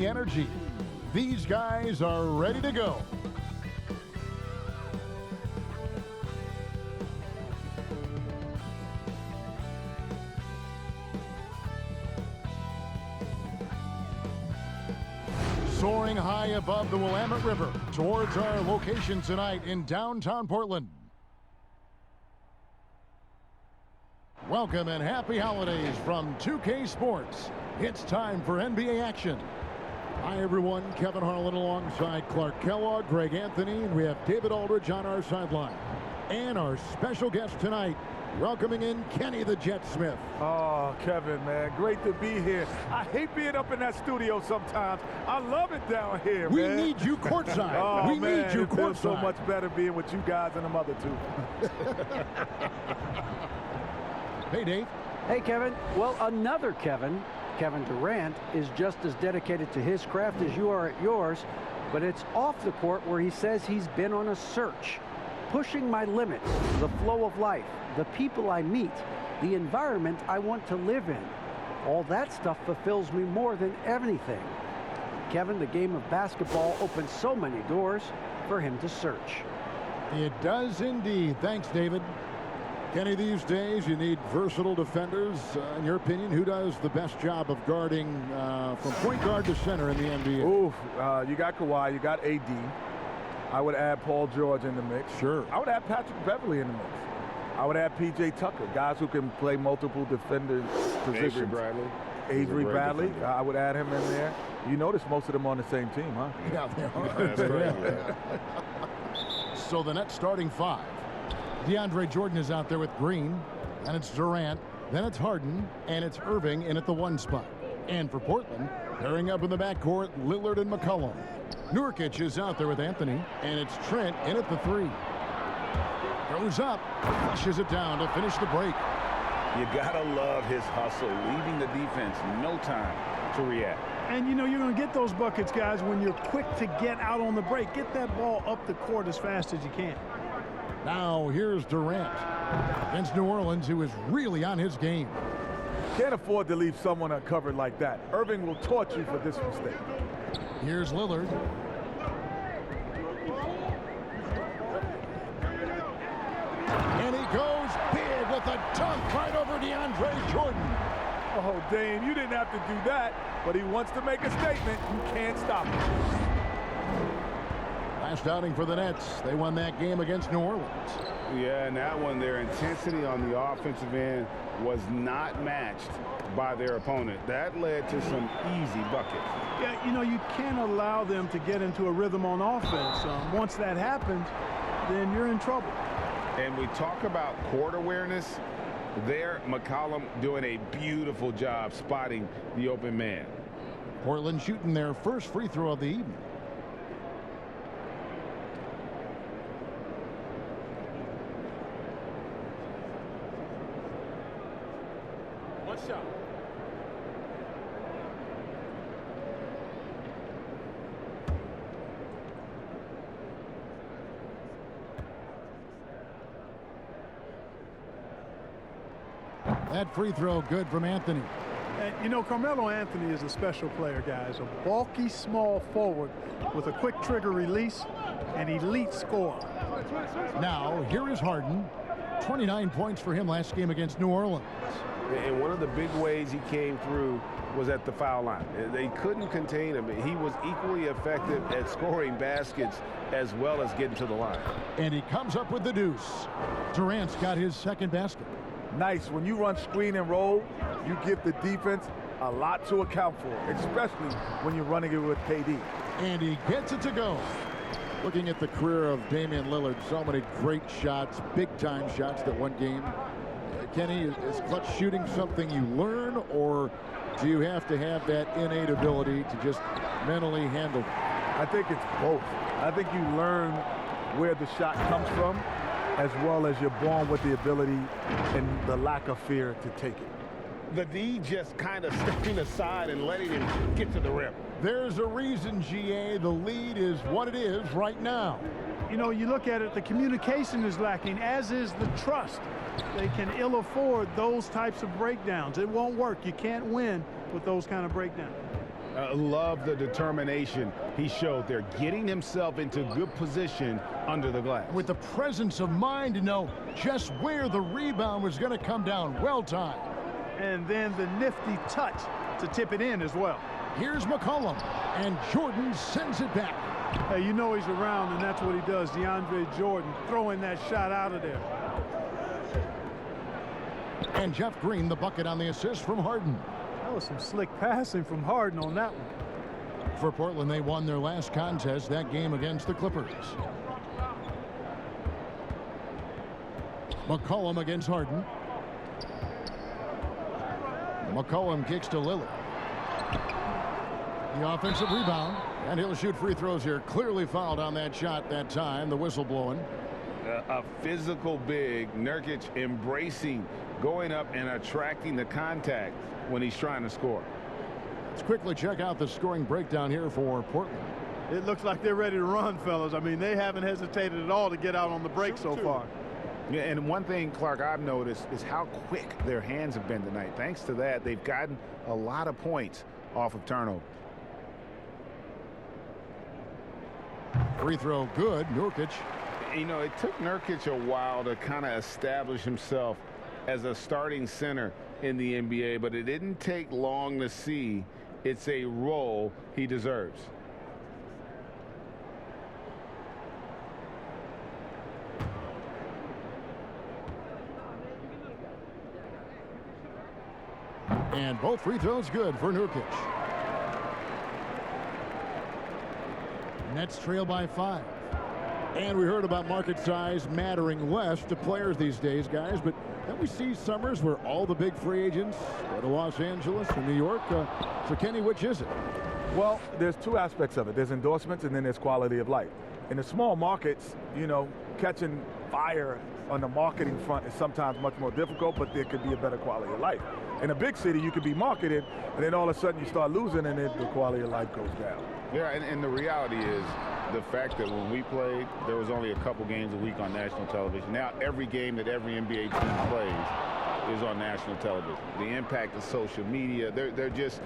energy. These guys are ready to go. Soaring high above the Willamette River towards our location tonight in downtown Portland. Welcome and happy holidays from 2K Sports. It's time for NBA action. Hi everyone, Kevin Harlan alongside Clark Kellogg, Greg Anthony, and we have David Aldridge on our sideline. And our special guest tonight, welcoming in Kenny the Jet Smith. Oh, Kevin, man, great to be here. I hate being up in that studio sometimes. I love it down here, we man. We need you courtside. Oh, we man, need you it courtside. feels so much better being with you guys and them other two. Hey, Dave. Hey, Kevin. Well, another Kevin, Kevin Durant, is just as dedicated to his craft as you are at yours, but it's off the court where he says he's been on a search, pushing my limits, the flow of life, the people I meet, the environment I want to live in. All that stuff fulfills me more than anything. Kevin, the game of basketball opens so many doors for him to search. It does indeed. Thanks, David. Kenny, these days you need versatile defenders. In your opinion, who does the best job of guarding from point guard to center in the NBA? Ooh, you got Kawhi, you got AD. I would add Paul George in the mix. Sure. I would add Patrick Beverly in the mix. I would add P.J. Tucker, guys who can play multiple defender positions. Avery Bradley, I would add him in there. You notice most of them on the same team, huh? Yeah, they are. That's right. So the Nets starting five. DeAndre Jordan is out there with Green, and it's Durant, then it's Harden, and it's Irving in at the one spot. And for Portland, pairing up in the backcourt, Lillard and McCollum. Nurkic is out there with Anthony, and it's Trent in at the three. Goes up, flushes it down to finish the break. You gotta love his hustle, leaving the defense no time to react. And you know you're going to get those buckets, guys, when you're quick to get out on the break. Get that ball up the court as fast as you can. Now here's Durant against New Orleans, who is really on his game. Can't afford to leave someone uncovered like that. Irving will torch you for this mistake. Here's Lillard. And he goes big with a dunk right over DeAndre Jordan. Oh, Dame, you didn't have to do that, but he wants to make a statement. You can't stop him. Last outing for the Nets. They won that game against New Orleans. Yeah, and that one, their intensity on the offensive end was not matched by their opponent. That led to some easy buckets. Yeah, you know, you can't allow them to get into a rhythm on offense. Once that happens, then you're in trouble. And we talk about court awareness. There, McCollum doing a beautiful job spotting the open man. Portland shooting their first free throw of the evening. One shot. That free throw good from Anthony. And, you know, Carmelo Anthony is a special player, guys. A bulky, small forward with a quick trigger release, an elite scorer. Now, here is Harden. 29 points for him last game against New Orleans. And one of the big ways he came through was at the foul line. They couldn't contain him. He was equally effective at scoring baskets as well as getting to the line. And he comes up with the deuce. Durant's got his second basket. Nice. When you run screen and roll, you give the defense a lot to account for, especially when you're running it with KD. And he gets it to go. Looking at the career of Damian Lillard, so many great shots, big-time shots that one game. Kenny, is clutch shooting something you learn, or do you have to have that innate ability to just mentally handle it? I think it's both. I think you learn where the shot comes from, as well as you're born with the ability and the lack of fear to take it. The D just kind of stepping aside and letting him get to the rim. There's a reason, GA, the lead is what it is right now. You know, you look at it, the communication is lacking, as is the trust. They can ill afford those types of breakdowns. It won't work. You can't win with those kind of breakdowns. Love the determination he showed there, getting himself into good position under the glass. With the presence of mind to know just where the rebound was going to come down. Well timed. And then the nifty touch to tip it in as well. Here's McCollum, and Jordan sends it back. Hey, you know he's around, and that's what he does. DeAndre Jordan throwing that shot out of there. And Jeff Green, the bucket on the assist from Harden. That was some slick passing from Harden on that one. For Portland, they won their last contest, that game against the Clippers. McCollum against Harden. McCollum kicks to Lillard. The offensive rebound, and he'll shoot free throws here. Clearly fouled on that shot that time. The whistle blowing. A physical big, Nurkic embracing, going up and attracting the contact when he's trying to score. Let's quickly check out the scoring breakdown here for Portland. It looks like they're ready to run, fellas. I mean, they haven't hesitated at all to get out on the break so far. Yeah, and one thing, Clark, I've noticed is how quick their hands have been tonight. Thanks to that, they've gotten a lot of points off of turnover. Free throw good. Nurkic. You know, it took Nurkic a while to kind of establish himself as a starting center in the NBA, but it didn't take long to see it's a role he deserves. And both free throws good for Nurkic. Nets trail by 5. And we heard about market size mattering less to players these days, guys, but then we see summers where all the big free agents go to Los Angeles or New York. So, Kenny, which is it? Well, there's two aspects of it. There's endorsements and then there's quality of life. In the small markets, you know, catching fire on the marketing front is sometimes much more difficult, but there could be a better quality of life. In a big city, you could be marketed, and then all of a sudden you start losing, and then the quality of life goes down. Yeah, and the reality is the fact that when we played, there was only a couple games a week on national television. Now every game that every NBA team plays is on national television. The impact of social media, they're just,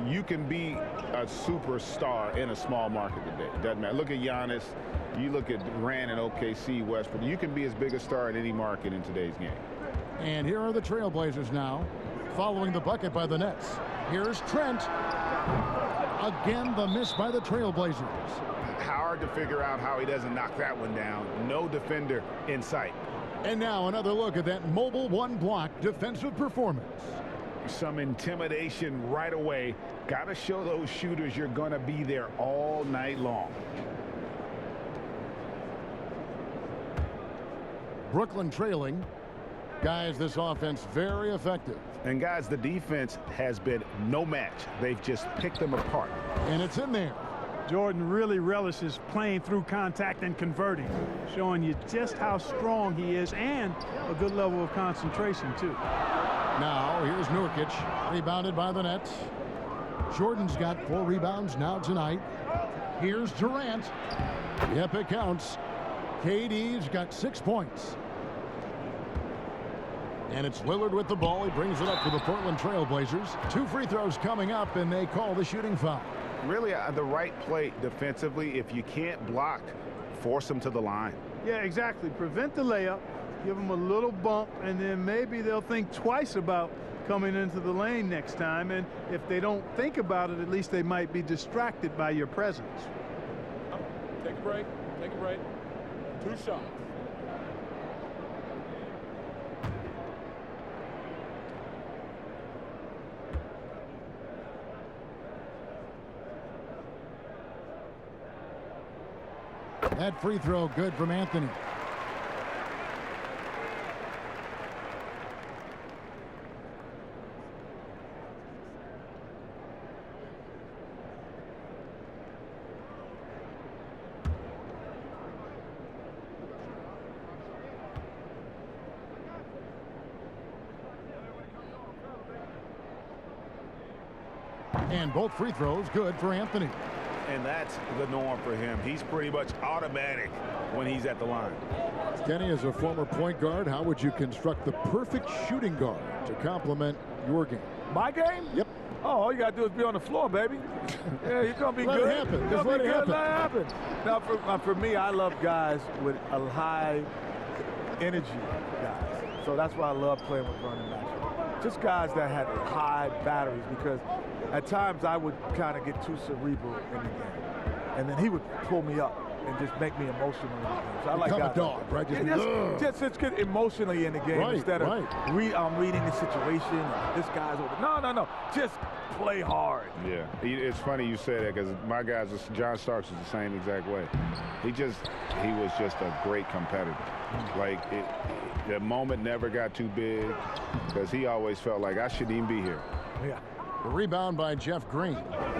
you can be a superstar in a small market today. Doesn't matter. Look at Giannis. You look at Durant and OKC, Westbrook. You can be as big a star in any market in today's game. And here are the Trailblazers now, following the bucket by the Nets. Here's Trent. Again, the miss by the Trailblazers. Hard to figure out how he doesn't knock that one down. No defender in sight. And now another look at that mobile one block defensive performance. Some intimidation right away. Got to show those shooters you're going to be there all night long. Brooklyn trailing. Guys, this offense very effective. And guys, the defense has been no match. They've just picked them apart. And it's in there. Jordan really relishes playing through contact and converting, showing you just how strong he is and a good level of concentration, too. Now, here's Nurkic, rebounded by the Nets. Jordan's got 4 rebounds now tonight. Here's Durant. Yep, it counts. KD's got 6 points. And it's Lillard with the ball. He brings it up for the Portland Trailblazers. 2 free throws coming up, and they call the shooting foul. Really, the right play defensively. If you can't block, force them to the line. Yeah, exactly. Prevent the layup, give them a little bump, and then maybe they'll think twice about coming into the lane next time. And if they don't think about it, at least they might be distracted by your presence. Take a break. Take a break. 2 shots. That free throw good from Anthony. And both free throws good for Anthony. And that's the norm for him. He's pretty much automatic when he's at the line. Kenny, as a former point guard, how would you construct the perfect shooting guard to complement your game? My game? Yep. Oh, all you got to do is be on the floor, baby. Yeah, you're going to be Let good. it happen. You're Just gonna let be it good. happen. Let it happen. Now, for me, I love guys with a high energy guys. So that's why I love playing with Vernon Maxwell. Just guys that had high batteries, because at times I would kind of get too cerebral in the game. And then he would pull me up and just make me emotional in the game. So I like Become guys a dog, right? just get emotionally in the game instead of I'm reading the situation. This guy's over. No. Just play hard. Yeah, it's funny you say that, because my guys, John Starks, is the same exact way. He was just a great competitor. Like, the moment never got too big, because he always felt like I shouldn't even be here. Yeah. The rebound by Jeff Green.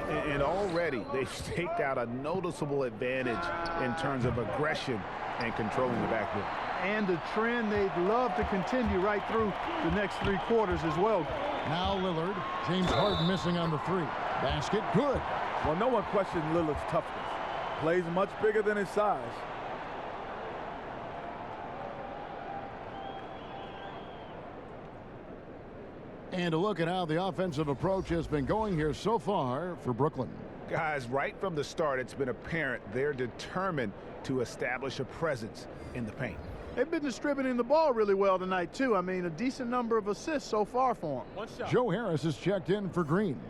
And already they've staked out a noticeable advantage in terms of aggression and controlling the backcourt. And a trend they'd love to continue right through the next 3 quarters as well. Now Lillard. James Harden missing on the 3. Basket good. Well, no one questioned Lillard's toughness. Plays much bigger than his size. And a look at how the offensive approach has been going here so far for Brooklyn. Guys, right from the start, it's been apparent they're determined to establish a presence in the paint. They've been distributing the ball really well tonight, too. I mean, a decent number of assists so far for them. One shot. Joe Harris is checked in for Green.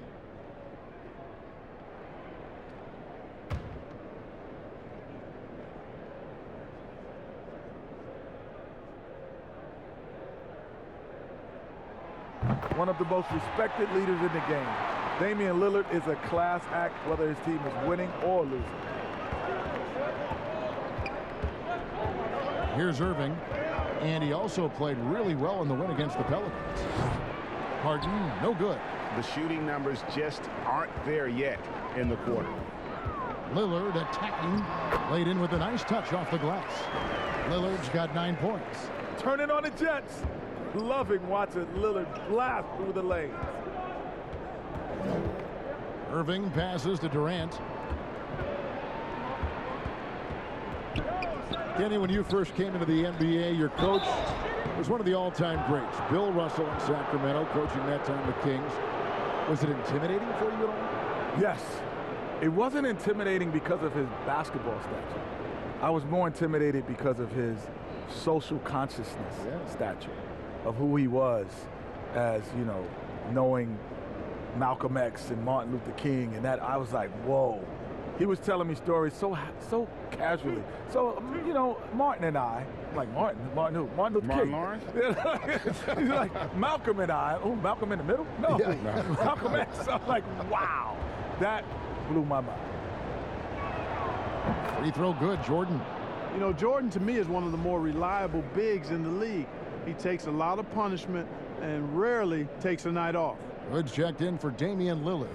One of the most respected leaders in the game. Damian Lillard is a class act, whether his team is winning or losing. Here's Irving. And he also played really well in the win against the Pelicans. Harden, no good. The shooting numbers just aren't there yet in the quarter. Lillard attacking. Laid in with a nice touch off the glass. Lillard's got 9 points. Turning on the Jets. Loving watching Lillard blast through the lanes. Irving passes to Durant. Kenny, when you first came into the NBA, your coach was one of the all-time greats. Bill Russell in Sacramento, coaching that time the Kings. Was it intimidating for you at all? Yes. It wasn't intimidating because of his basketball stature. I was more intimidated because of his social consciousness stature, of who he was as, you know, knowing Malcolm X and Martin Luther King, and that I was like, whoa. He was telling me stories so casually. So, you know, Martin and I, like Martin who? Martin Luther King. Lawrence? He's like, Malcolm and I, oh, Malcolm in the middle? No, Malcolm X. I'm like, wow, that blew my mind. Free throw good, Jordan. You know, Jordan to me is one of the more reliable bigs in the league. He takes a lot of punishment and rarely takes a night off. Good checked in for Damian Lillard.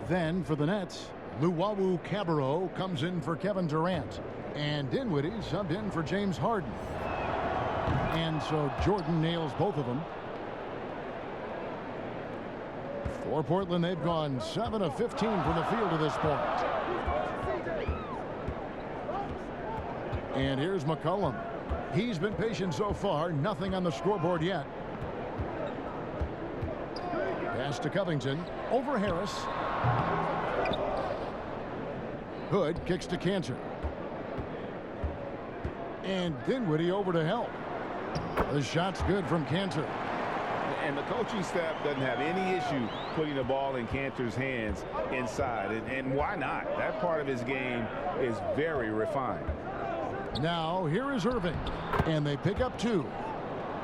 Then for the Nets, Luwawu Cabarrot comes in for Kevin Durant. And Dinwiddie subbed in for James Harden. And so Jordan nails both of them. For Portland, they've gone 7 of 15 from the field to this point. And here's McCollum. He's been patient so far. Nothing on the scoreboard yet. Pass to Covington. Over Harris. Hood kicks to Cantor. And Dinwiddie over to help. The shot's good from Cantor. And the coaching staff doesn't have any issue putting the ball in Cantor's hands inside. And why not? That part of his game is very refined. Now, here is Irving. And they pick up 2.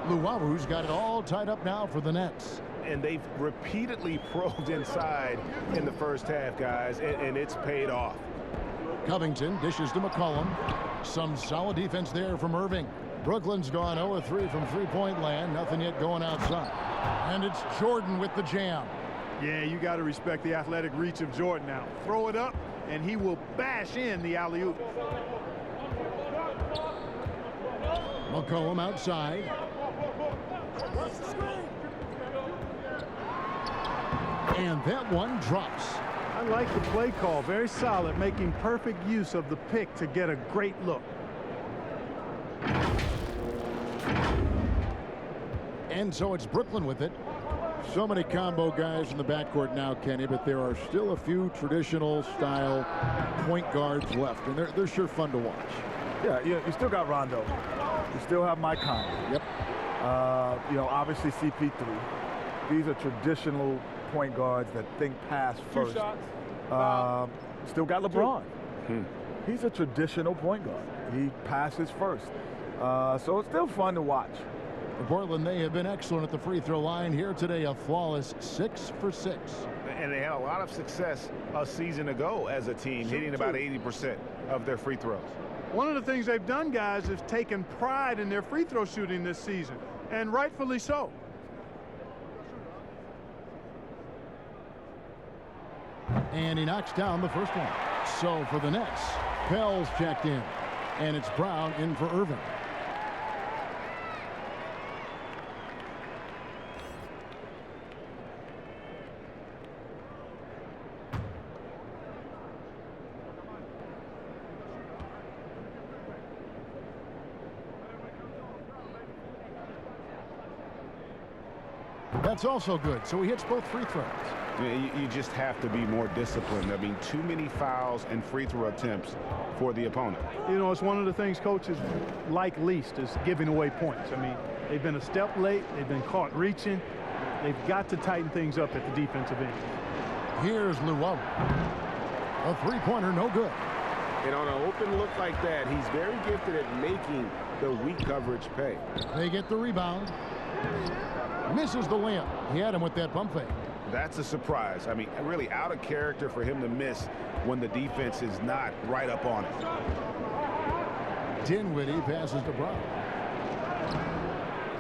Luwawu's got it all tied up now for the Nets. And they've repeatedly probed inside in the first half, guys, and it's paid off. Covington dishes to McCollum. Some solid defense there from Irving. Brooklyn's gone 0-3 from three-point land. Nothing yet going outside. And it's Jordan with the jam. Yeah, you got to respect the athletic reach of Jordan now. Throw it up, and he will bash in the alley-oop. McCollum outside. And that one drops. I like the play call. Very solid, making perfect use of the pick to get a great look. And so it's Brooklyn with it. So many combo guys in the backcourt now, Kenny, but there are still a few traditional style point guards left, and they're sure fun to watch. Yeah, you still got Rondo. You still have Mike Conley. Yep. Obviously CP3. These are traditional point guards that think pass first. 2 shots. Still got LeBron. He's a traditional point guard. He passes first. So it's still fun to watch. For Portland, they have been excellent at the free throw line here today. A flawless 6 for 6. And they had a lot of success a season ago as a team, hitting about 80% of their free throws. One of the things they've done, guys, is taken pride in their free throw shooting this season, and rightfully so. And he knocks down the first one. So for the Nets, Pell's checked in, and it's Brown in for Irving. That's also good. So he hits both free throws. You just have to be more disciplined. I mean, too many fouls and free throw attempts for the opponent. You know, it's one of the things coaches like least is giving away points. I mean, they've been a step late. They've been caught reaching. They've got to tighten things up at the defensive end. Here's Llewellyn. A three-pointer, no good. And on an open look like that, he's very gifted at making the weak coverage pay. They get the rebound. Misses the layup. He had him with that pump fake. That's a surprise. I mean, really out of character for him to miss when the defense is not right up on it. Dinwiddie passes to Brown.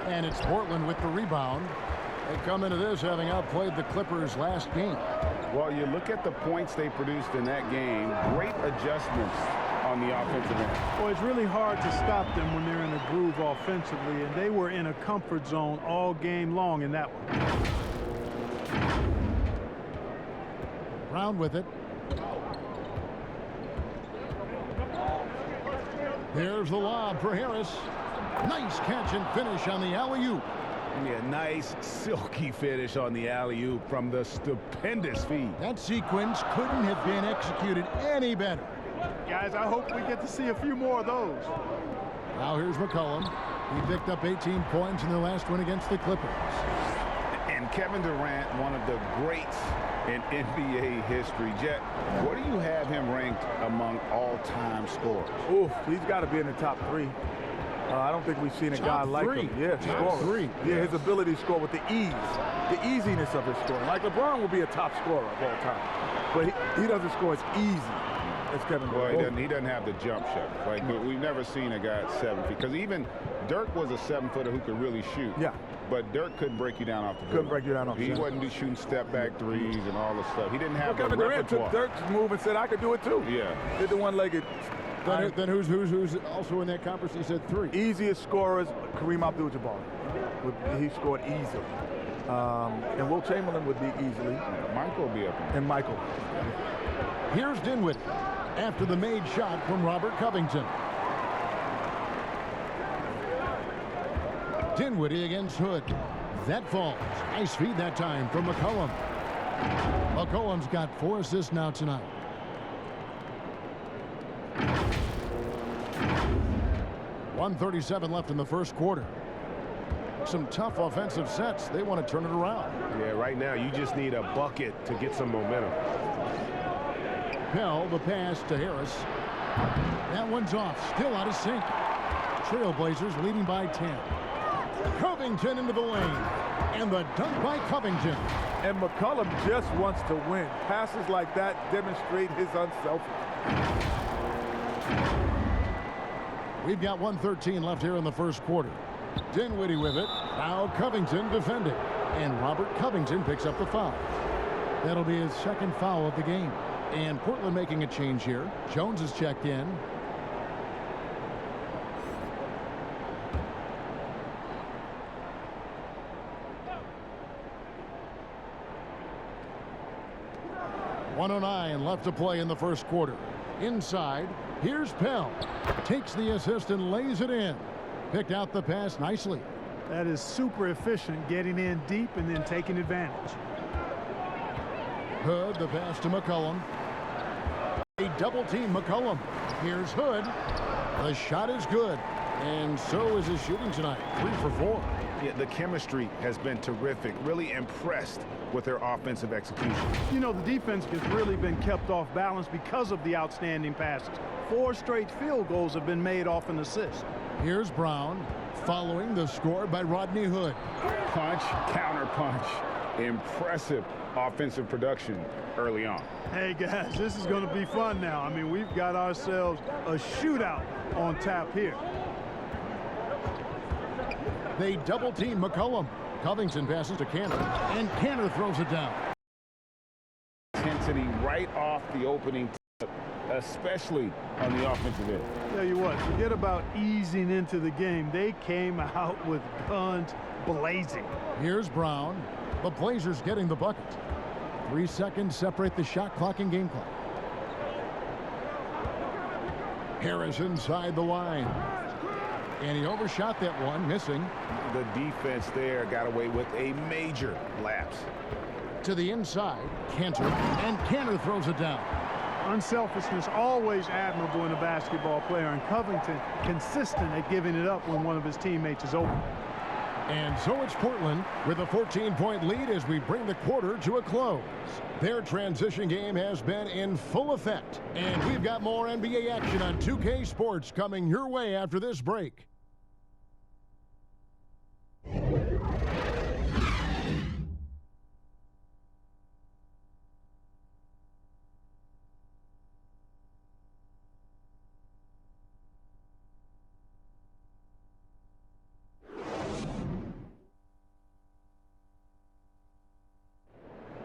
And it's Portland with the rebound. They come into this having outplayed the Clippers last game. Well, you look at the points they produced in that game. Great adjustments on the offensive end. Well, it's really hard to stop them when they're in a groove offensively, and they were in a comfort zone all game long in that one. Brown with it. There's the lob for Harris. Nice catch and finish on the alley-oop. Yeah, nice silky finish on the alley-oop from the stupendous feed. That sequence couldn't have been executed any better. Guys, I hope we get to see a few more of those. Now here's McCollum. He picked up 18 points in their last win against the Clippers. And Kevin Durant, one of the greats in NBA history. Jet, what do you have him ranked among all-time scorers? Ooh, he's got to be in the top 3. I don't think we've seen a guy like him. Yeah, top 3. Yeah, his ability to score with the ease, the easiness of his scoring. Like LeBron will be a top scorer of all time, but he doesn't score as easy as Kevin Durant. Well, he doesn't have the jump shot. Like, we've never seen a guy at 7 feet. Because even Dirk was a 7-footer who could really shoot. Yeah. But Dirk couldn't break you down off the Couldn't break you down off the He wasn't shooting step-back threes and all this stuff. He didn't have the Kevin Durant took repertoire. Dirk's move and said, I could do it too. Yeah. Did the one-legged. Then who's also in that conference? He said 3. Easiest scorers, Kareem Abdul-Jabbar. He scored easily. And Will Chamberlain would be easily. Michael will be up there. And Michael. Here's Dinwiddie after the made shot from Robert Covington. Dinwiddie against Hood. That falls. Nice feed that time from McCollum. McCollum's got 4 assists now tonight. .137 left in the first quarter. Some tough offensive sets. They want to turn it around. Yeah, right now you just need a bucket to get some momentum. Pell, the pass to Harris. That one's off. Still out of sync. Trailblazers leading by 10. Covington into the lane. And the dunk by Covington. And McCollum just wants to win. Passes like that demonstrate his unselfishness. We've got 1:13 left here in the first quarter. Dinwiddie with it. Now Covington defending. And Robert Covington picks up the foul. That'll be his second foul of the game. And Portland making a change here. Jones is checked in. .109 left to play in the first quarter. Inside, here's Pell. Takes the assist and lays it in. Picked out the pass nicely. That is super efficient, getting in deep and then taking advantage. Hood, the pass to McCollum. A double team McCollum. Here's Hood. The shot is good. And so is his shooting tonight. 3 for 4. Yeah, the chemistry has been terrific. Really impressed with their offensive execution. You know, the defense has really been kept off balance because of the outstanding passes. 4 straight field goals have been made off an assist. Here's Brown, following the score by Rodney Hood. Punch, counter punch. Impressive offensive production early on. Hey, guys, this is going to be fun now. I mean, we've got ourselves a shootout on tap here. They double team McCollum. Covington passes to Canner, and Canner throws it down. Intensity right off the opening tip, especially on the offensive end. Tell you what, forget about easing into the game. They came out with guns blazing. Here's Brown. The Blazers getting the bucket. 3 seconds separate the shot clock and game clock. Harris inside the line. And he overshot that one, missing. The defense there got away with a major lapse. To the inside, Cantor, and Cantor throws it down. Unselfishness always admirable in a basketball player, and Covington consistent at giving it up when one of his teammates is open. And so it's Portland with a 14-point lead as we bring the quarter to a close. Their transition game has been in full effect, and we've got more NBA action on 2K Sports coming your way after this break.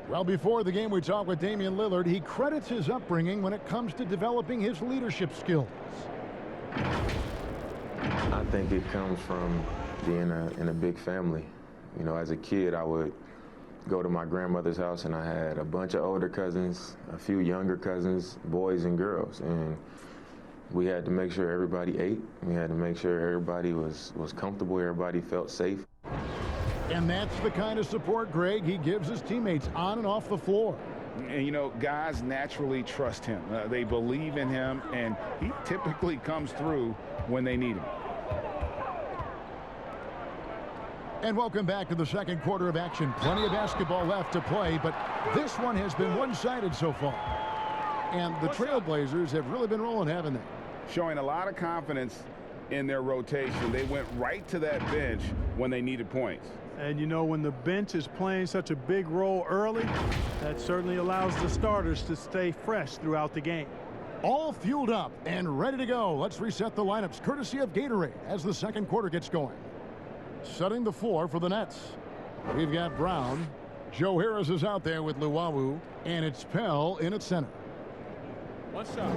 Well, before the game, we talked with Damian Lillard. He credits his upbringing when it comes to developing his leadership skills. I think it comes from being in a big family. You know, as a kid, I would go to my grandmother's house, and I had a bunch of older cousins, a few younger cousins, boys and girls, and we had to make sure everybody ate. We had to make sure everybody was comfortable, everybody felt safe. And that's the kind of support, Greg, he gives his teammates on and off the floor. And, you know, guys naturally trust him. They believe in him, and he typically comes through when they need him. And welcome back to the second quarter of action. Plenty of basketball left to play, but this one has been one-sided so far. And the Trailblazers have really been rolling, haven't they? Showing a lot of confidence in their rotation. They went right to that bench when they needed points. And you know, when the bench is playing such a big role early, that certainly allows the starters to stay fresh throughout the game. All fueled up and ready to go. Let's reset the lineups courtesy of Gatorade as the second quarter gets going. Setting the floor for the Nets. We've got Brown. Joe Harris is out there with Luwawu, and it's Pell in at center. One shot.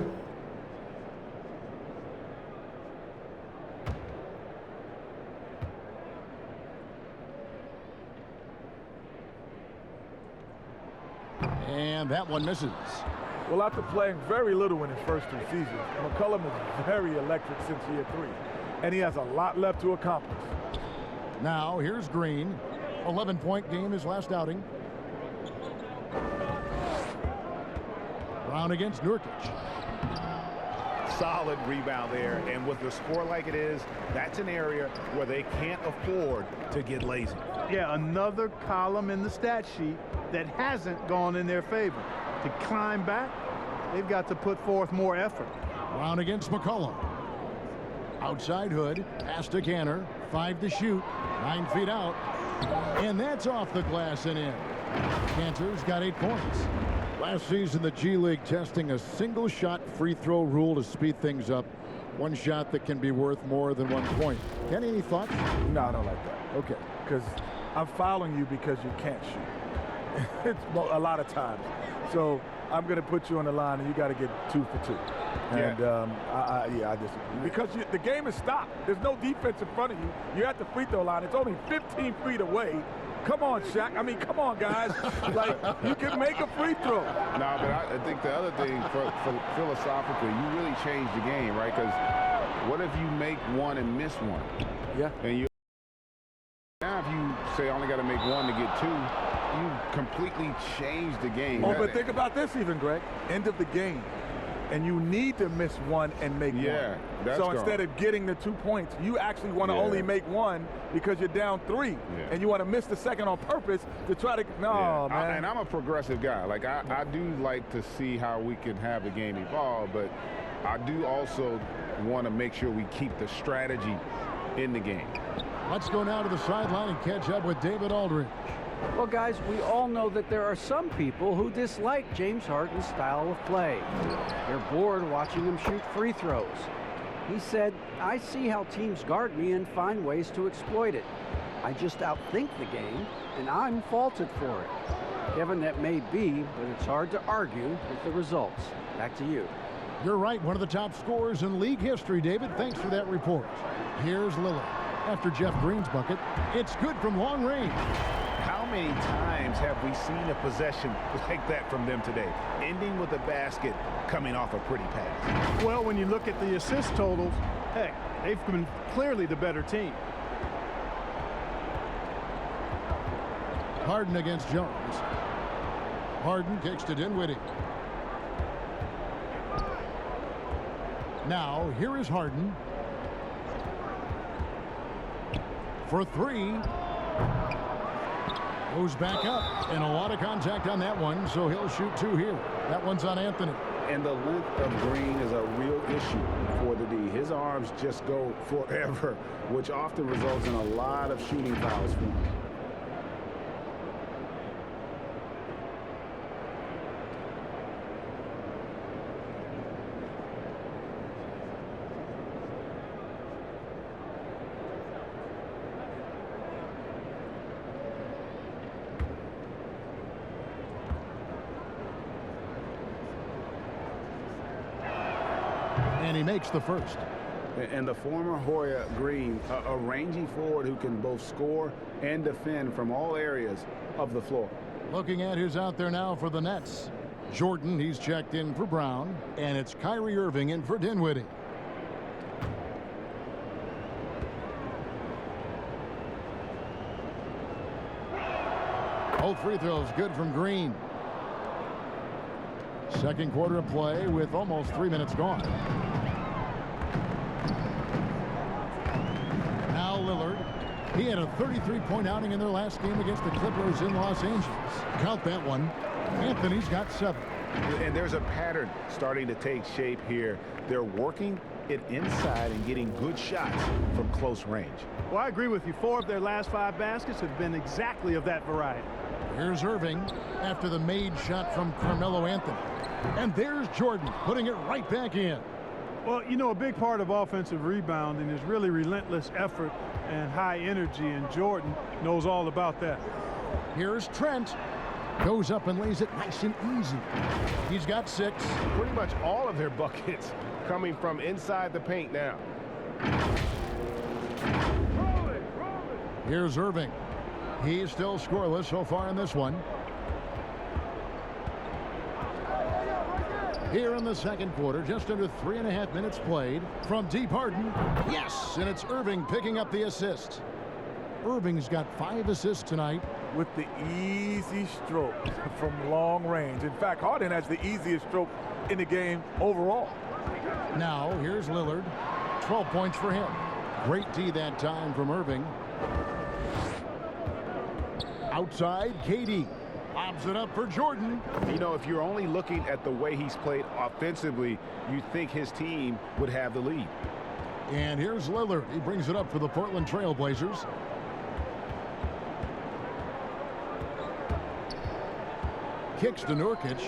And that one misses. Well, after playing very little in his first 2 seasons, McCollum is very electric since year 3, and he has a lot left to accomplish. Now here's Green. 11-point game his last outing. Brown against Nurkic. Solid rebound there, and with the score like it is, that's an area where they can't afford to get lazy. Yeah, another column in the stat sheet that hasn't gone in their favor. To climb back, they've got to put forth more effort. Brown against McCollum. Outside Hood, pass to Canner, 5 to shoot, 9 feet out, and that's off the glass and in. Cantor's got 8 points. Last season, the G League testing a single shot free throw rule to speed things up. One shot that can be worth more than 1 point. Kenny, any thoughts? No, I don't like that. Okay. Because I'm fouling you because you can't shoot. It's a lot of times. So I'm going to put you on the line, and you got to get 2 for 2. And I disagree. Because the game is stopped. There's no defense in front of you. You're at the free throw line. It's only 15 feet away. Come on, Shaq. I mean, come on, guys. Like, you can make a free throw. No, but I think the other thing, for philosophically, you really change the game, right? Because what if you make one and miss one? Yeah. And you say I only got to make one to get two, you completely change the game. Oh, but think about this even, Greg. End of the game. And you need to miss one and make one. That's so gone. instead of getting the 2 points, you actually want to only make one because you're down 3. And you want to miss the second on purpose to try to, man. And I'm a progressive guy. Like, I do like to see how we can have the game evolve, but I do also want to make sure we keep the strategy in the game. Let's go now to the sideline and catch up with David Aldridge. Well, guys, we all know that there are some people who dislike James Harden's style of play. They're bored watching him shoot free throws. He said, "I see how teams guard me and find ways to exploit it. I just outthink the game, and I'm faulted for it." Kevin, that may be, but it's hard to argue with the results. Back to you. You're right, one of the top scorers in league history, David. Thanks for that report. Here's Lillard. After Jeff Green's bucket, it's good from long range. How many times have we seen a possession like that from them today, ending with a basket coming off a pretty pass? Well, when you look at the assist totals, heck, they've been clearly the better team. Harden against Jones. Harden kicks to Dinwiddie. Now, here is Harden. For 3. Goes back up, and a lot of contact on that one, so he'll shoot 2 here. That one's on Anthony. And the length of Green is a real issue for the D. His arms just go forever, which often results in a lot of shooting fouls for him. And he makes the first. And the former Hoya Green, a rangy forward who can both score and defend from all areas of the floor. Looking at who's out there now for the Nets. Jordan, he's checked in for Brown. And it's Kyrie Irving in for Dinwiddie. Both free throws good from Green. Second quarter of play with almost 3 minutes gone. Now Lillard. He had a 33-point outing in their last game against the Clippers in Los Angeles. Count that one. Anthony's got 7. And there's a pattern starting to take shape here. They're working it inside and getting good shots from close range. Well, I agree with you. 4 of their last 5 baskets have been exactly of that variety. Here's Irving after the made shot from Carmelo Anthony. And there's Jordan putting it right back in. Well, you know, a big part of offensive rebounding is really relentless effort and high energy, and Jordan knows all about that. Here's Trent. Goes up and lays it nice and easy. He's got 6. Pretty much all of their buckets coming from inside the paint now. Here's Irving. He's still scoreless so far in this one. Here in the second quarter, just under 3.5 minutes played. From deep, Harden. Yes, and it's Irving picking up the assist. Irving's got 5 assists tonight. With the easy stroke from long range. In fact, Harden has the easiest stroke in the game overall. Now, here's Lillard. 12 points for him. Great D that time from Irving. Outside, KD. Lobs it up for Jordan. You know, if you're only looking at the way he's played offensively, you think his team would have the lead. And here's Lillard. He brings it up for the Portland Trailblazers. Kicks to Nurkic.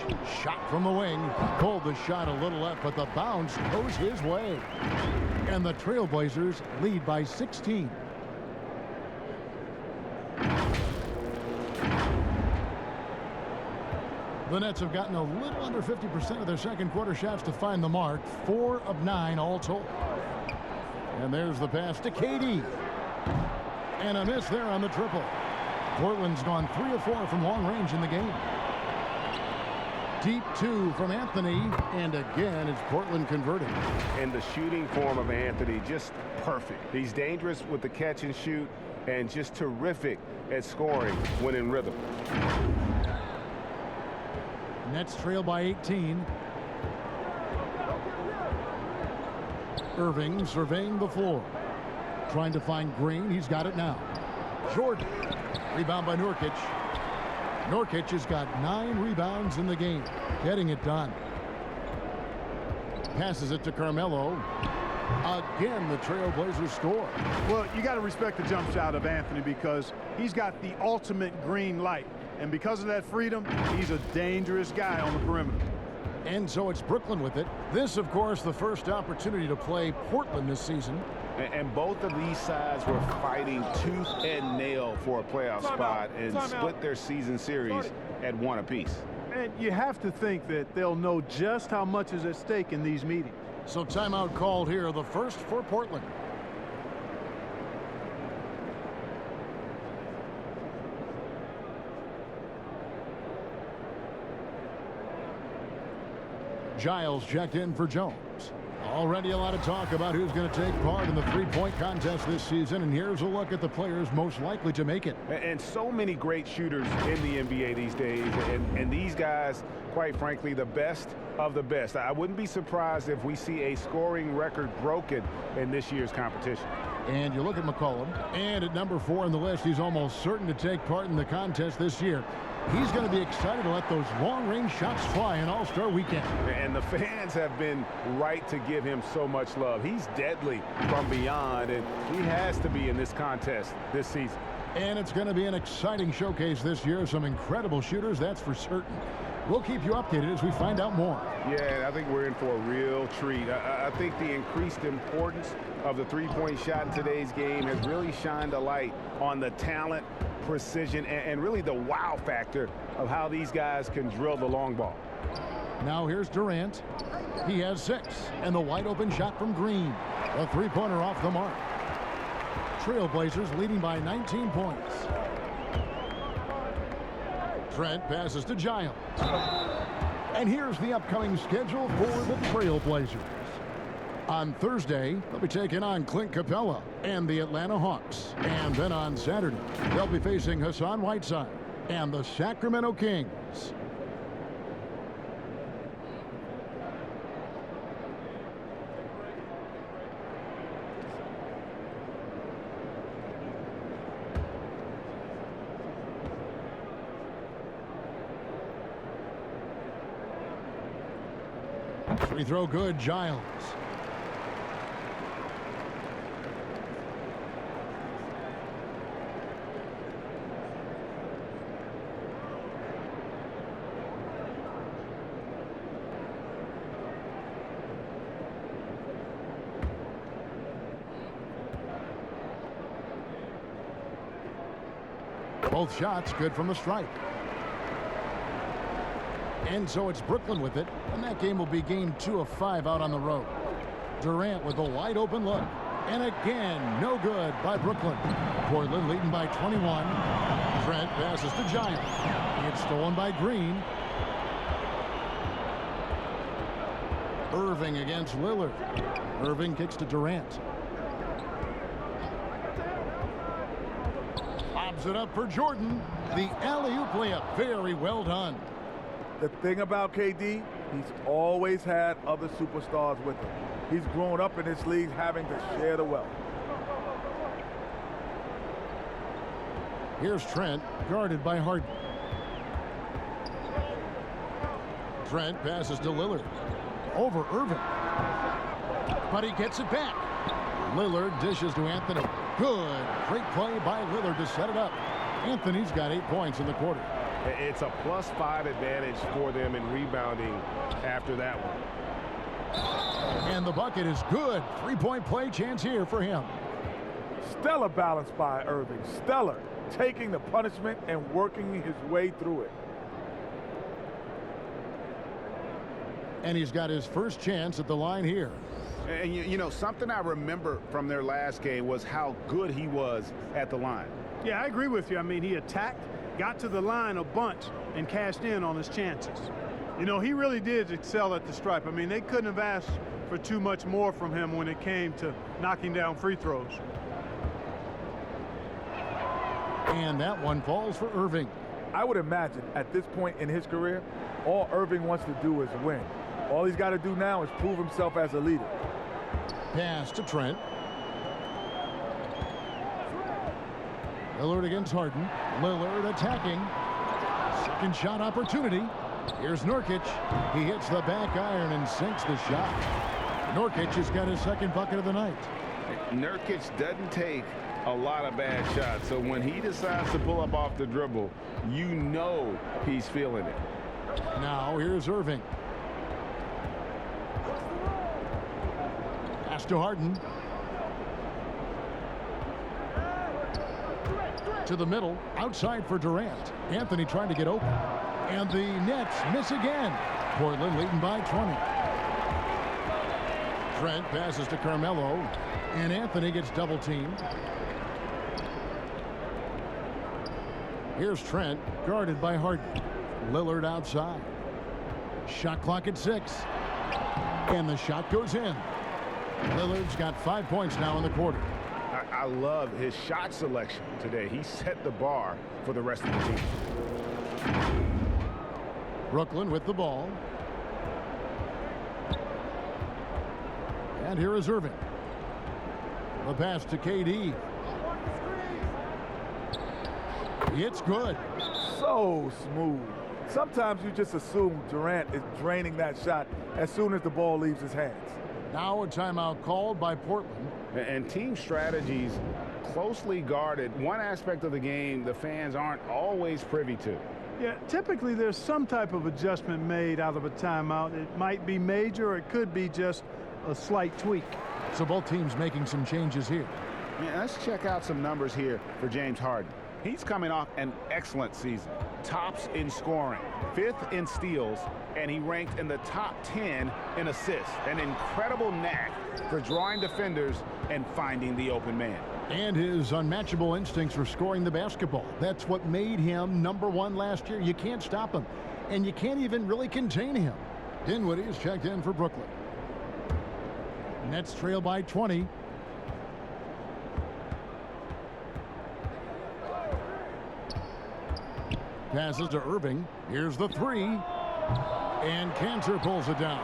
Shot from the wing. Pulled the shot a little left, but the bounce goes his way. And the Trailblazers lead by 16. The Nets have gotten a little under 50% of their second quarter shots to find the mark. 4 of 9 all told. And there's the pass to KD. And a miss there on the triple. Portland's gone 3 of 4 from long range in the game. Deep 2 from Anthony. And again, it's Portland converting. And the shooting form of Anthony, just perfect. He's dangerous with the catch and shoot, and just terrific at scoring when in rhythm. Nets trail by 18. Irving surveying the floor. Trying to find Green. He's got it now. Jordan. Rebound by Nurkic. Nurkic has got 9 rebounds in the game. Getting it done. Passes it to Carmelo. Again, the Trailblazers score. Well, you got to respect the jump shot of Anthony because he's got the ultimate green light. And because of that freedom, he's a dangerous guy on the perimeter. And so it's Brooklyn with it. This, of course, the first opportunity to play Portland this season. And both of these sides were fighting tooth and nail for a playoff spot and split their season series at 1 apiece. And you have to think that they'll know just how much is at stake in these meetings. So timeout called here, the first for Portland. Giles checked in for Jones. Already a lot of talk about who's going to take part in the three-point contest this season, and here's a look at the players most likely to make it. And so many great shooters in the NBA these days, and these guys, quite frankly, the best of the best. I wouldn't be surprised if we see a scoring record broken in this year's competition. And you look at McCollum, and at number 4 on the list, he's almost certain to take part in the contest this year. He's going to be excited to let those long-range shots fly in All-Star Weekend. And the fans have been right to give him so much love. He's deadly from beyond, and he has to be in this contest this season. And it's going to be an exciting showcase this year. Some incredible shooters, that's for certain. We'll keep you updated as we find out more. Yeah, I think we're in for a real treat. I think the increased importance of the three-point shot in today's game has really shined a light on the talent, precision, and really the wow factor of how these guys can drill the long ball. Now here's Durant. He has 6, and the wide open shot from Green. A three-pointer off the mark. Trailblazers leading by 19 points. Trent passes to Giles. And here's the upcoming schedule for the Trailblazers. On Thursday, they'll be taking on Clint Capella and the Atlanta Hawks. And then on Saturday, they'll be facing Hassan Whiteside and the Sacramento Kings. Free throw good, Giles. Both shots good from the stripe. And so it's Brooklyn with it, and that game will be game 2 of 5 out on the road. Durant with a wide open look, and again, no good by Brooklyn. Portland leading by 21. Trent passes to Giles. It's stolen by Green. Irving against Lillard. Irving kicks to Durant. Lobs it up for Jordan. The alley-oop layup, very well done. The thing about KD, he's always had other superstars with him. He's grown up in this league having to share the wealth. Here's Trent, guarded by Harden. Trent passes to Lillard. Over Irving. But he gets it back. Lillard dishes to Anthony. Good. Great play by Lillard to set it up. Anthony's got 8 points in the quarter. It's a +5 advantage for them in rebounding after that one. And the bucket is good. Three-point play chance here for him. Stellar balance by Irving. Stellar. Taking the punishment and working his way through it. And he's got his first chance at the line here. And you know, something I remember from their last game was how good he was at the line. Yeah, I agree with you. I mean, he attacked, got to the line a bunch, and cashed in on his chances. You know, he really did excel at the stripe. I mean, they couldn't have asked for too much more from him when it came to knocking down free throws. And that one falls for Irving. I would imagine at this point in his career, all Irving wants to do is win. All he's got to do now is prove himself as a leader. Pass to Trent. Lillard against Harden. Lillard attacking. Second shot opportunity. Here's Nurkic. He hits the back iron and sinks the shot. Nurkic has got his second bucket of the night. Nurkic doesn't take a lot of bad shots, so when he decides to pull up off the dribble, you know he's feeling it. Now here's Irving. Pass to Harden. To the middle, outside for Durant. Anthony trying to get open. And the Nets miss again. Portland leading by 20. Trent passes to Carmelo. And Anthony gets double teamed. Here's Trent, guarded by Harden. Lillard outside. Shot clock at 6. And the shot goes in. Lillard's got 5 points now in the quarter. I love his shot selection today. He set the bar for the rest of the team. Brooklyn with the ball. And here is Irving. The pass to KD. It's good. So smooth. Sometimes you just assume Durant is draining that shot as soon as the ball leaves his hands. Now a timeout called by Portland. And team strategies closely guarded. One aspect of the game the fans aren't always privy to. Yeah, typically there's some type of adjustment made out of a timeout. It might be major or it could be just a slight tweak. So both teams making some changes here. Yeah, let's check out some numbers here for James Harden. He's coming off an excellent season. Tops in scoring, 5th in steals, and he ranked in the top 10 in assists. An incredible knack for drawing defenders and finding the open man. And his unmatchable instincts for scoring the basketball. That's what made him #1 last year. You can't stop him, and you can't even really contain him. Dinwiddie is checked in for Brooklyn. Nets trail by 20. Passes to Irving. Here's the 3. And Cantor pulls it down.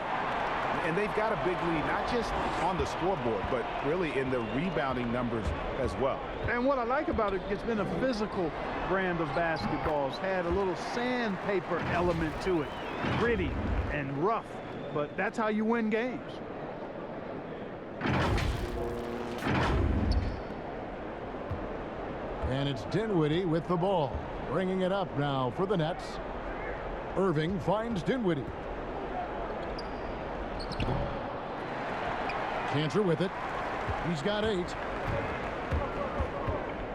And they've got a big lead, not just on the scoreboard, but really in the rebounding numbers as well. And what I like about it, it's been a physical brand of basketball. It's had a little sandpaper element to it. Gritty and rough, but that's how you win games. And it's Dinwiddie with the ball. Bringing it up now for the Nets. Irving finds Dinwiddie. Cantor with it. He's got 8.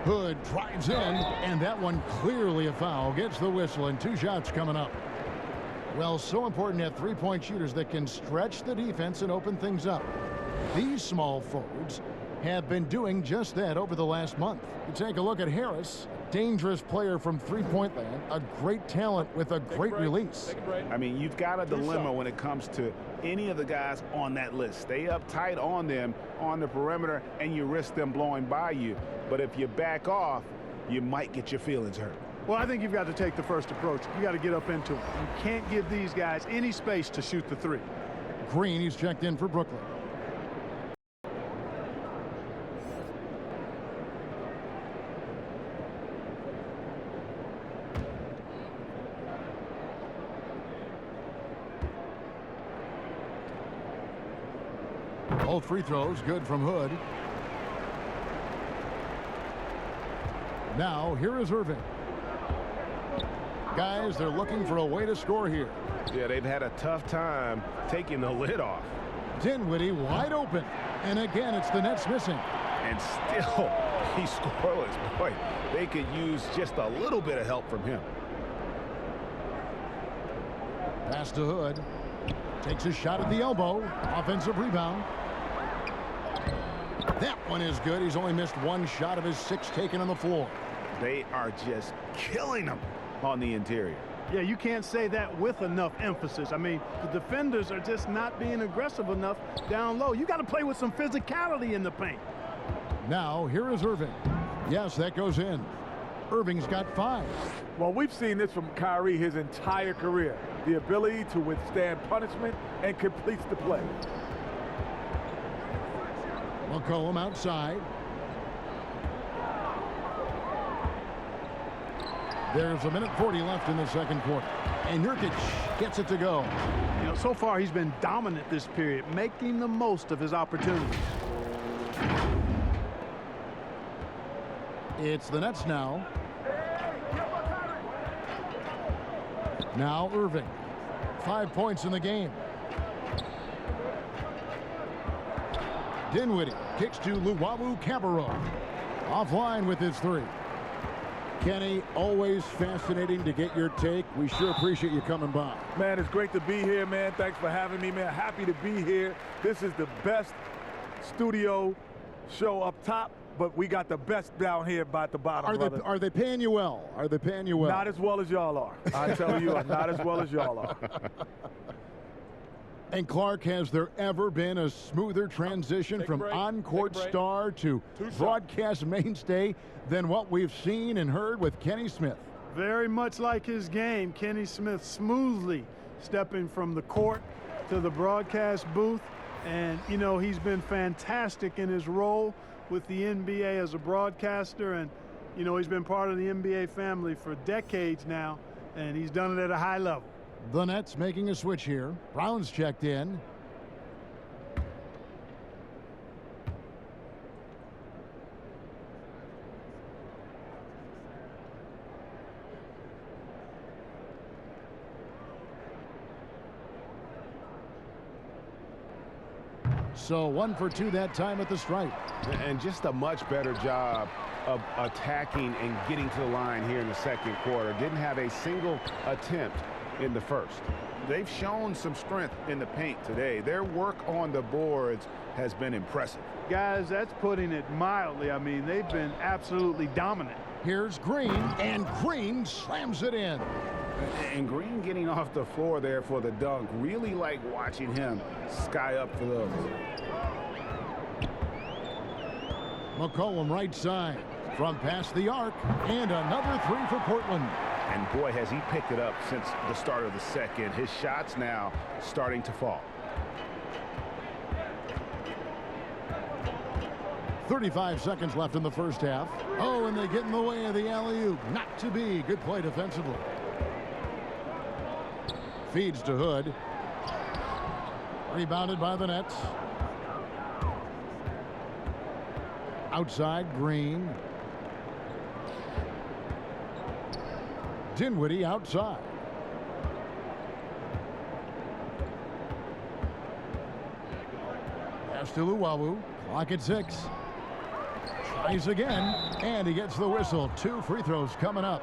Hood drives in, and that one clearly a foul. Gets the whistle, and 2 shots coming up. Well, so important to have three-point shooters that can stretch the defense and open things up. These small forwards have been doing just that over the last month. You take a look at Harris, dangerous player from three-point land, a great talent with a great release. I mean, you've got a dilemma when it comes to any of the guys on that list. Stay up tight on them on the perimeter, and you risk them blowing by you. But if you back off, you might get your feelings hurt. Well, I think you've got to take the first approach. You got to get up into it. You can't give these guys any space to shoot the 3. Green, he's checked in for Brooklyn. All free throws good from Hood. Now here is Irving. Guys, they're looking for a way to score here. Yeah, they've had a tough time taking the lid off. Dinwiddie wide open. And again, it's the Nets missing. And still, he's scoreless. Boy, they could use just a little bit of help from him. Pass to Hood. Takes a shot at the elbow. Offensive rebound. That one is good. He's only missed 1 shot of his 6 taken on the floor. They are just killing them on the interior. Yeah, you can't say that with enough emphasis. I mean, the defenders are just not being aggressive enough down low. You got to play with some physicality in the paint. Now, here is Irving. Yes, that goes in. Irving's got 5. Well, we've seen this from Kyrie his entire career. The ability to withstand punishment and completes the play. McCollum outside. There's 1:40 left in the second quarter. And Nurkic gets it to go. You know, so far he's been dominant this period, making the most of his opportunities. It's the Nets now. Now Irving. 5 points in the game. Dinwiddie kicks to Luwawu-Cabarrot. Offline with his 3. Kenny, always fascinating to get your take. We sure appreciate you coming by. Man, it's great to be here, man. Thanks for having me, man. Happy to be here. This is the best studio show up top, but we got the best down here by the bottom. Are they paying you well? Are they paying you well? Not as well as y'all are. I tell you, not as well as y'all are. And Clark, has there ever been a smoother transition from on-court star to broadcast mainstay than what we've seen and heard with Kenny Smith? Very much like his game, Kenny Smith smoothly stepping from the court to the broadcast booth. And, you know, he's been fantastic in his role with the NBA as a broadcaster. And, you know, he's been part of the NBA family for decades now, and he's done it at a high level. The Nets making a switch here. Brown's checked in. So 1 for 2 that time at the stripe. And just a much better job of attacking and getting to the line here in the second quarter. Didn't have a single attempt in the first. They've shown some strength in the paint today. Their work on the boards has been impressive. Guys, that's putting it mildly. I mean, they've been absolutely dominant. Here's Green, and Green slams it in. And Green getting off the floor there for the dunk. Really like watching him sky up for those. McCollum right side from past the arc, and another 3 for Portland. And boy, has he picked it up since the start of the second. His shots now starting to fall. 35 seconds left in the first half. Oh, and they get in the way of the alley-oop. Not to be. Good play defensively. Feeds to Hood. Rebounded by the Nets. Outside, Green. Dinwiddie outside. Pass to Luwawu. Clock at 6. Tries again, and he gets the whistle. 2 free throws coming up.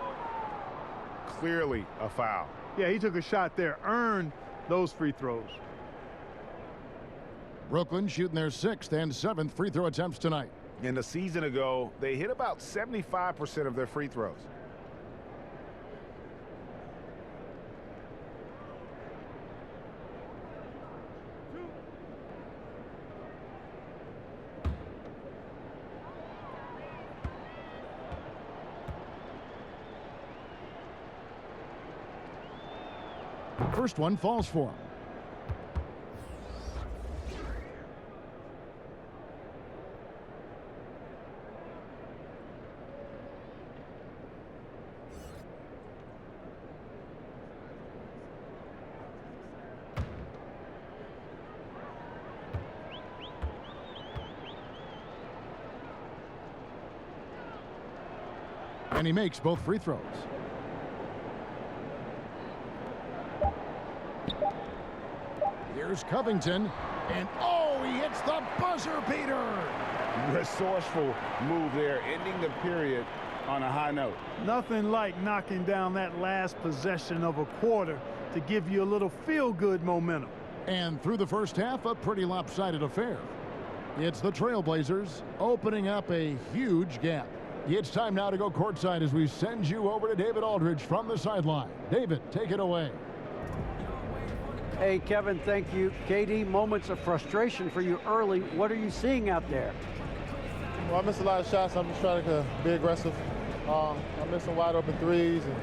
Clearly a foul. Yeah, he took a shot there, earned those free throws. Brooklyn shooting their 6th and 7th free throw attempts tonight. And a season ago, they hit about 75% of their free throws. First one falls for him. And he makes both free throws. Here's Covington, and oh, he hits the buzzer beater. Resourceful move there, ending the period on a high note. Nothing like knocking down that last possession of a quarter to give you a little feel-good momentum. And through the first half, a pretty lopsided affair. It's the Trailblazers opening up a huge gap. It's time now to go courtside as we send you over to David Aldridge from the sideline. David, take it away. Hey, Kevin, thank you. KD, moments of frustration for you early. What are you seeing out there? Well, I missed a lot of shots. I'm just trying to be aggressive. I missed some wide open threes and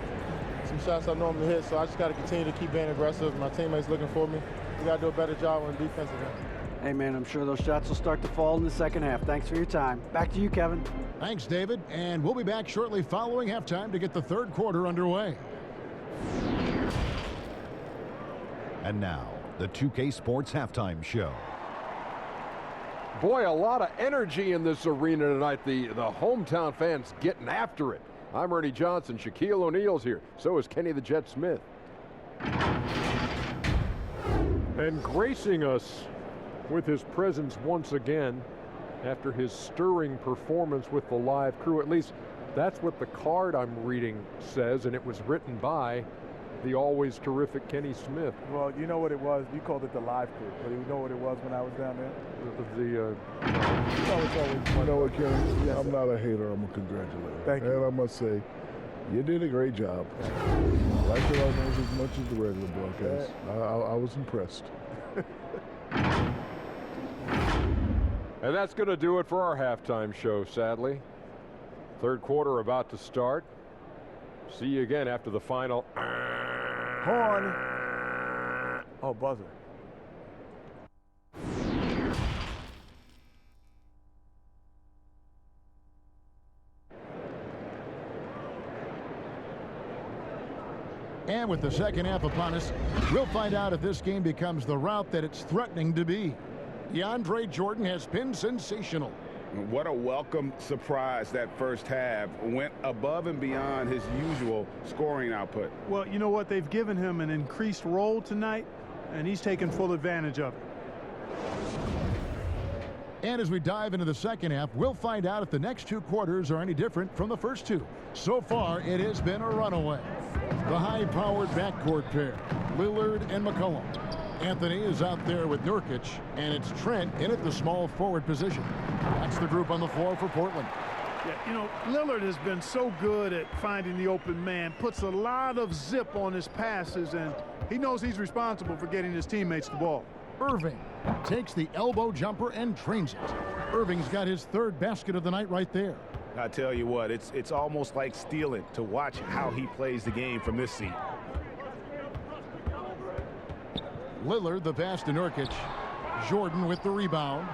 some shots I normally hit, so I just got to continue to keep being aggressive. My teammates looking for me. We got to do a better job on the defensive end. Hey, man, I'm sure those shots will start to fall in the second half. Thanks for your time. Back to you, Kevin. Thanks, David. And we'll be back shortly following halftime to get the third quarter underway. And now, the 2K Sports Halftime Show. Boy, a lot of energy in this arena tonight. The hometown fans getting after it. I'm Ernie Johnson. Shaquille O'Neal's here. So is Kenny the Jet Smith. And gracing us with his presence once again after his stirring performance with the live crew. At least that's what the card I'm reading says, and it was written by the always terrific Kenny Smith. Well, you know what it was. You called it the live crew, but you know what it was when I was down there? You know what, Kenny? Yes, I'm not a hater. I'm a congratulator. Thank you. And I must say, you did a great job. I liked it almost as much as the regular broadcast. I was impressed. And that's going to do it for our halftime show, sadly. Third quarter about to start. See you again after the final. Horn. Oh, buzzer. And with the second half upon us, we'll find out if this game becomes the route that it's threatening to be. DeAndre Jordan has been sensational. What a welcome surprise that first half. Went above and beyond his usual scoring output. Well, you know what? They've given him an increased role tonight, and he's taken full advantage of it. And as we dive into the second half, we'll find out if the next two quarters are any different from the first two. So far, it has been a runaway. The high-powered backcourt pair, Lillard and McCollum. Anthony is out there with Nurkic, and it's Trent in at the small forward position. That's the group on the floor for Portland. Yeah, you know, Lillard has been so good at finding the open man, puts a lot of zip on his passes, and he knows he's responsible for getting his teammates the ball. Irving takes the elbow jumper and trains it. Irving's got his third basket of the night right there. I tell you what, it's almost like stealing to watch how he plays the game from this seat. Lillard the pass to Nurkic. Jordan with the rebound.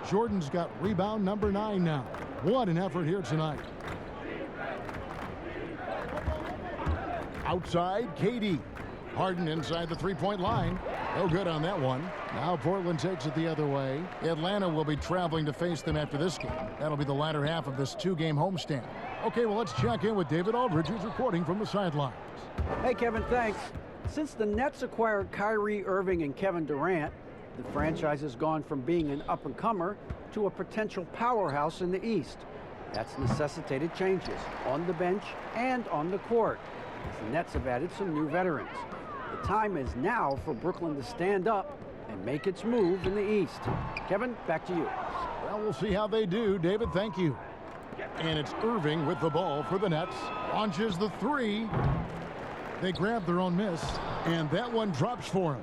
Jordan's got rebound number 9 now. What an effort here tonight. Outside, KD. Harden inside the three-point line. No good on that one. Now Portland takes it the other way. Atlanta will be traveling to face them after this game. That'll be the latter half of this two-game homestand. Okay, well, let's check in with David Aldridge, who's reporting from the sidelines. Hey, Kevin, thanks. Since the Nets acquired Kyrie Irving and Kevin Durant, the franchise has gone from being an up-and-comer to a potential powerhouse in the East. That's necessitated changes on the bench and on the court, as the Nets have added some new veterans. The time is now for Brooklyn to stand up and make its move in the East. Kevin, back to you. Well, we'll see how they do. David, thank you. And it's Irving with the ball for the Nets. Launches the three. They grab their own miss, and that one drops for him.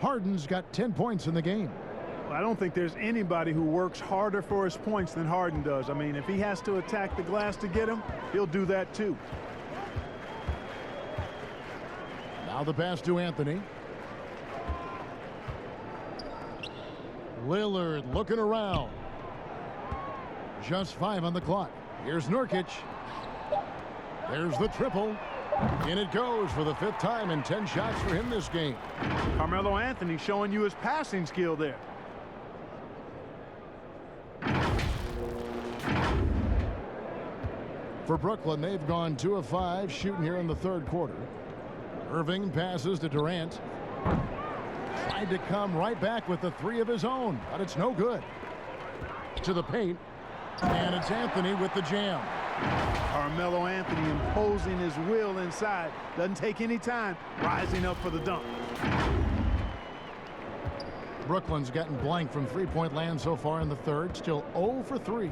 Harden's got 10 points in the game. Well, I don't think there's anybody who works harder for his points than Harden does. I mean, if he has to attack the glass to get him, he'll do that too. Now the pass to Anthony. Lillard looking around. Just 5 on the clock. Here's Nurkic. There's the triple. And it goes for the 5th time, and 10 shots for him this game. Carmelo Anthony showing you his passing skill there. For Brooklyn, they've gone 2 of 5 shooting here in the third quarter. Irving passes to Durant. Tried to come right back with the 3 of his own, but it's no good. To the paint, and it's Anthony with the jam. Carmelo Anthony imposing his will inside. Doesn't take any time, rising up for the dunk. Brooklyn's gotten blank from three-point land so far in the third, still 0 for 3.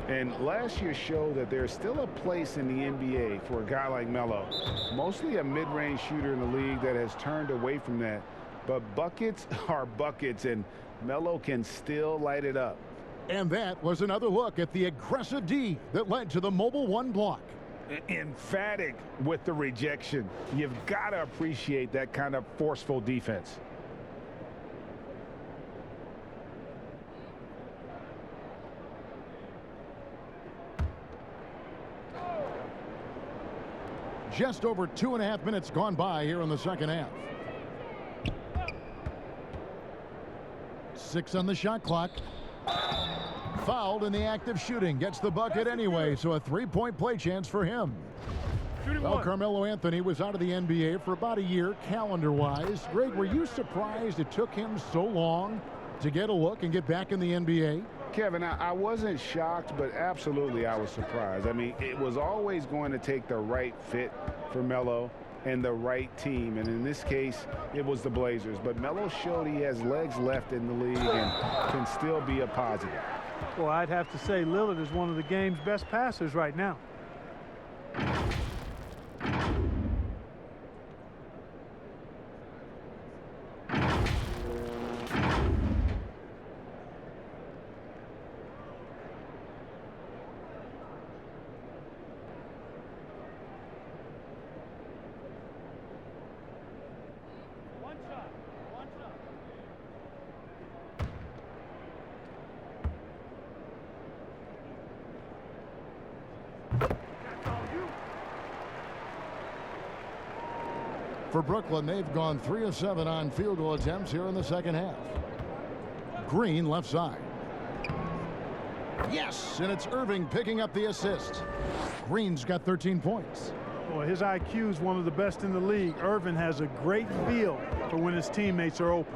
And last year showed that there's still a place in the NBA for a guy like Melo. Mostly a mid-range shooter in the league that has turned away from that. But buckets are buckets, and Melo can still light it up. And that was another look at the aggressive D that led to the mobile one block. Emphatic with the rejection. You've got to appreciate that kind of forceful defense. Just over 2.5 minutes gone by here in the second half. 6 on the shot clock. Fouled in the act of shooting. Gets the bucket anyway, so a 3-point play chance for him. Well, Carmelo Anthony was out of the NBA for about a year, calendar-wise. Greg, were you surprised it took him so long to get a look and get back in the NBA? Kevin, I wasn't shocked, but absolutely I was surprised. I mean, it was always going to take the right fit for Melo and the right team, and in this case, it was the Blazers. But Melo showed he has legs left in the league and can still be a positive. Well, I'd have to say Lillard is one of the game's best passers right now. For Brooklyn, they've gone 3 of 7 on field goal attempts here in the second half. Green left side. Yes, and it's Irving picking up the assist. Green's got 13 points. Boy, his IQ is one of the best in the league. Irving has a great feel for when his teammates are open.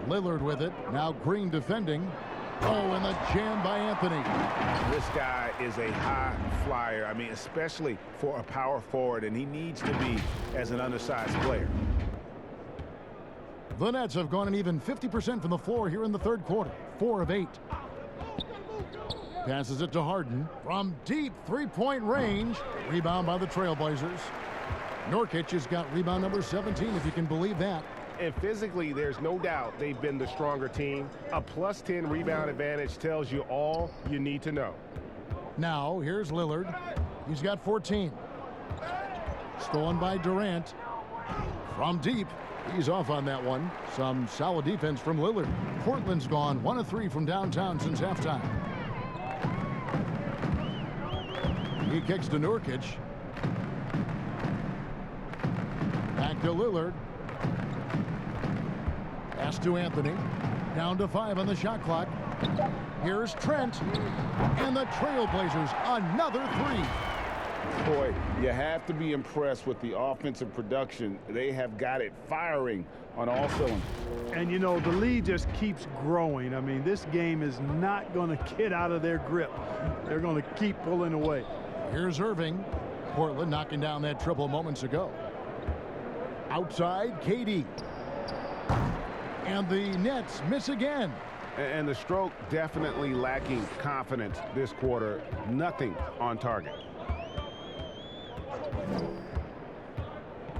Lillard with it. Now Green defending. Oh, and the jam by Anthony. This guy is a high flyer. I mean, especially for a power forward, and he needs to be as an undersized player. The Nets have gone an even 50% from the floor here in the third quarter. 4 of 8. Passes it to Harden from deep three-point range. Rebound by the Trailblazers. Nurkic has got rebound number 17, if you can believe that. And physically, there's no doubt they've been the stronger team. A plus 10 rebound advantage tells you all you need to know. Now, here's Lillard. He's got 14. Stolen by Durant. From deep. He's off on that one. Some solid defense from Lillard. Portland's gone 1 of 3 from downtown since halftime. He kicks to Nurkic. Back to Lillard. Pass to Anthony. Down to 5 on the shot clock. Here's Trent. And the Trailblazers, another 3. Boy, you have to be impressed with the offensive production. They have got it firing on all cylinders. And, you know, the lead just keeps growing. I mean, this game is not going to get out of their grip. They're going to keep pulling away. Here's Irving. Portland knocking down that triple moments ago. Outside, KD. And the Nets miss again. And the stroke definitely lacking confidence this quarter. Nothing on target.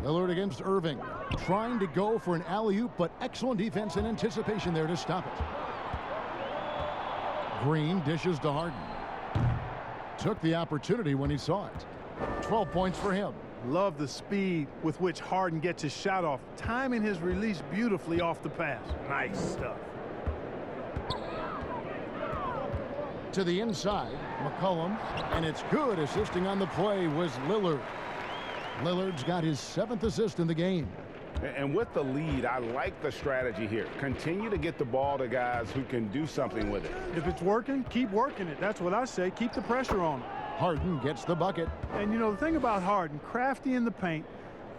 Lillard against Irving. Trying to go for an alley-oop, but excellent defense and anticipation there to stop it. Green dishes to Harden. Took the opportunity when he saw it. 12 points for him. Love the speed with which Harden gets his shot off, timing his release beautifully off the pass. Nice stuff. To the inside, McCollum, and it's good. Assisting on the play was Lillard. Lillard's got his 7th assist in the game. And with the lead, I like the strategy here. Continue to get the ball to guys who can do something with it. If it's working, keep working it. That's what I say. Keep the pressure on him. Harden gets the bucket. And, you know, the thing about Harden, crafty in the paint,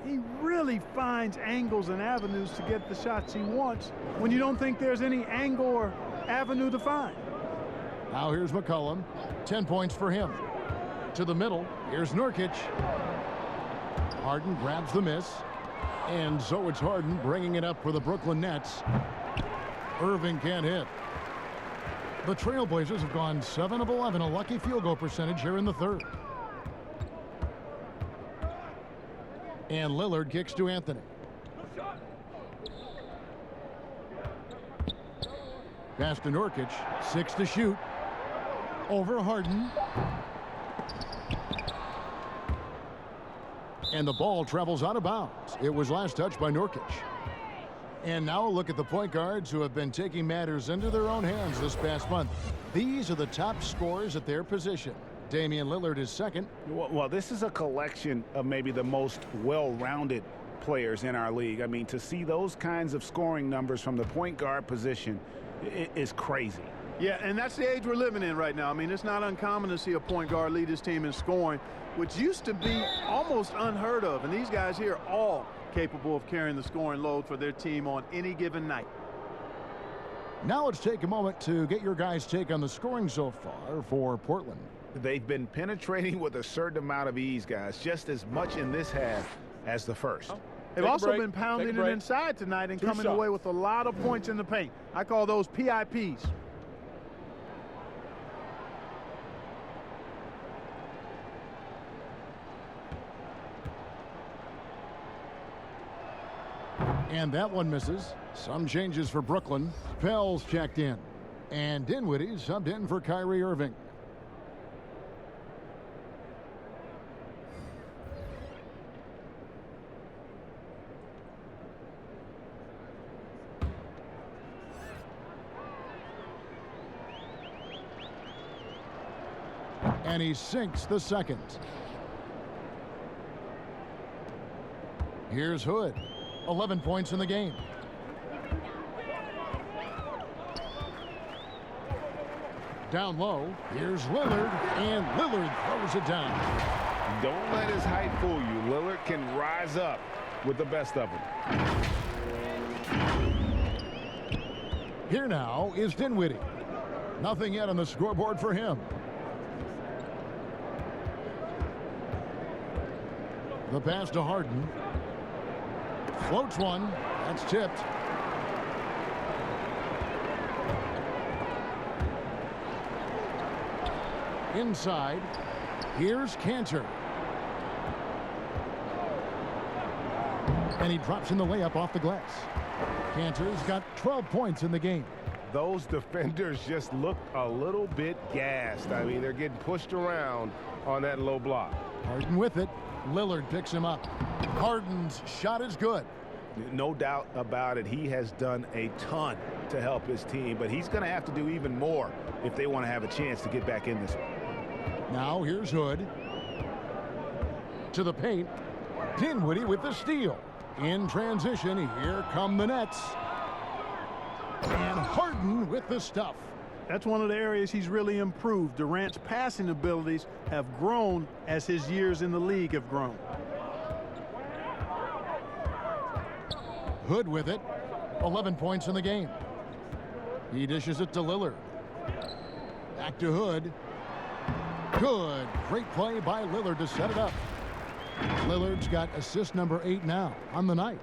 he really finds angles and avenues to get the shots he wants when you don't think there's any angle or avenue to find. Now here's McCollum. 10 points for him. To the middle. Here's Nurkic. Harden grabs the miss. And so it's Harden bringing it up for the Brooklyn Nets. Irving can't hit. The Trailblazers have gone 7 of 11, a lucky field goal percentage here in the third. And Lillard kicks to Anthony. Pass to Nurkic. 6 to shoot. Over Harden. And the ball travels out of bounds. It was last touched by Nurkic. And now look at the point guards who have been taking matters into their own hands this past month. These are the top scorers at their position. Damian Lillard is second. Well, this is a collection of maybe the most well-rounded players in our league. I mean, to see those kinds of scoring numbers from the point guard position is crazy. Yeah, and that's the age we're living in right now. I mean, it's not uncommon to see a point guard lead his team in scoring, which used to be almost unheard of. And these guys here are all capable of carrying the scoring load for their team on any given night. Now let's take a moment to get your guys' take on the scoring so far for Portland. They've been penetrating with a certain amount of ease, guys, just as much in this half as the first. They've also been pounding it inside tonight and coming away with a lot of points in the paint. I call those PIPs. And that one misses. Some changes for Brooklyn. Pell's checked in. And Dinwiddie subbed in for Kyrie Irving. And he sinks the second. Here's Hood. 11 points in the game. Down low. Here's Lillard. And Lillard throws it down. Don't let his height fool you. Lillard can rise up with the best of them. Here now is Dinwiddie. Nothing yet on the scoreboard for him. The pass to Harden. Floats one. That's tipped. Inside. Here's Cantor. And he drops in the layup off the glass. Cantor's got 12 points in the game. Those defenders just looked a little bit gassed. I mean, they're getting pushed around on that low block. Harden with it. Lillard picks him up. Harden's shot is good. No doubt about it. He has done a ton to help his team, but he's going to have to do even more if they want to have a chance to get back in this one. Now here's Hood. To the paint. Dinwiddie with the steal. In transition, here come the Nets. And Harden with the stuff. That's one of the areas he's really improved. Durant's passing abilities have grown as his years in the league have grown. Hood with it. 11 points in the game. He dishes it to Lillard. Back to Hood. Good. Great play by Lillard to set it up. Lillard's got assist number 8 now on the night.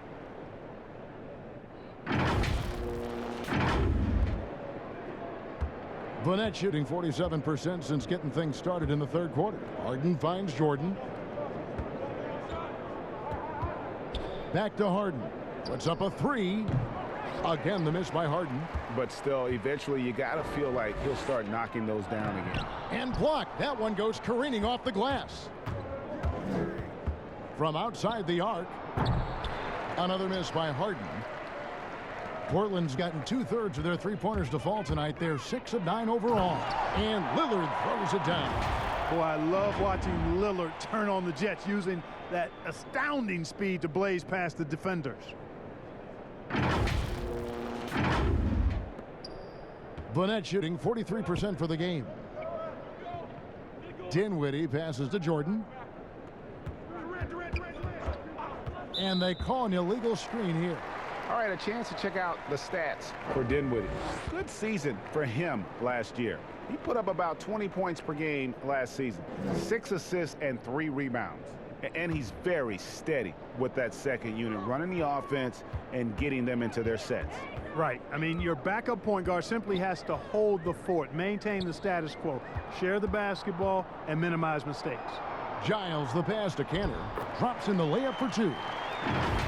Burnett shooting 47% since getting things started in the third quarter. Harden finds Jordan. Back to Harden. Puts up a 3. Again, the miss by Harden. But still, eventually, you got to feel like he'll start knocking those down again. And blocked. That one goes careening off the glass. From outside the arc. Another miss by Harden. Portland's gotten 2/3 of their three-pointers to fall tonight. They're 6 of 9 overall. And Lillard throws it down. Boy, I love watching Lillard turn on the Jets using that astounding speed to blaze past the defenders. Burnett shooting 43% for the game. Dinwiddie passes to Jordan. And they call an illegal screen here. All right, a chance to check out the stats for Dinwiddie. Good season for him last year. He put up about 20 points per game last season. 6 assists and 3 rebounds. And he's very steady with that second unit, running the offense and getting them into their sets. Right. I mean, your backup point guard simply has to hold the fort, maintain the status quo, share the basketball, and minimize mistakes. Giles, the pass to Cantor. Drops in the layup for 2.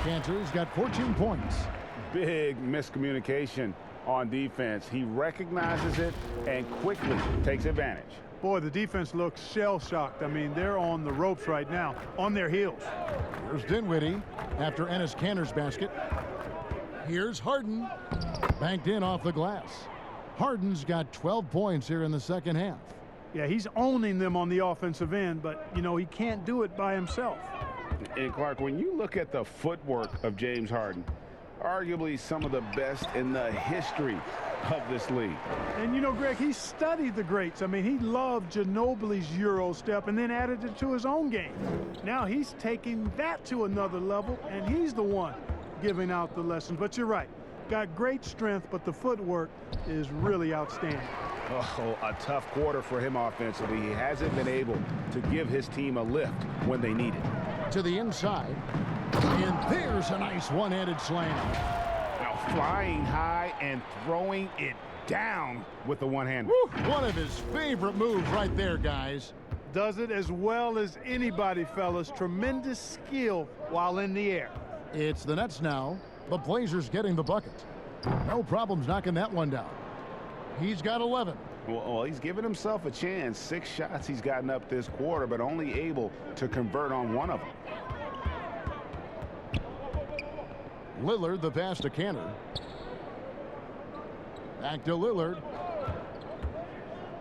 Cantor's got 14 points. Big miscommunication on defense. He recognizes it and quickly takes advantage. Boy, the defense looks shell-shocked. I mean, they're on the ropes right now, on their heels. Here's Dinwiddie after Enes Kanter's basket. Here's Harden. Banked in off the glass. Harden's got 12 points here in the second half. Yeah, he's owning them on the offensive end, but, you know, he can't do it by himself. And, Clark, when you look at the footwork of James Harden, arguably some of the best in the history of this league. And, you know, Greg, he studied the greats. I mean, he loved Ginobili's Euro step and then added it to his own game. Now he's taking that to another level, and he's the one giving out the lessons. But you're right. Got great strength, but the footwork is really outstanding. Oh, a tough quarter for him offensively. He hasn't been able to give his team a lift when they need it. To the inside. And there's a nice one-handed slam. Now flying high and throwing it down with the one-hand. One of his favorite moves right there, guys. Does it as well as anybody, fellas. Tremendous skill while in the air. It's the Nets now. The Blazers getting the bucket. No problems knocking that one down. He's got 11. Well, he's given himself a chance. 6 shots he's gotten up this quarter, but only able to convert on one of them. Lillard, the pass to Kanter. Back to Lillard.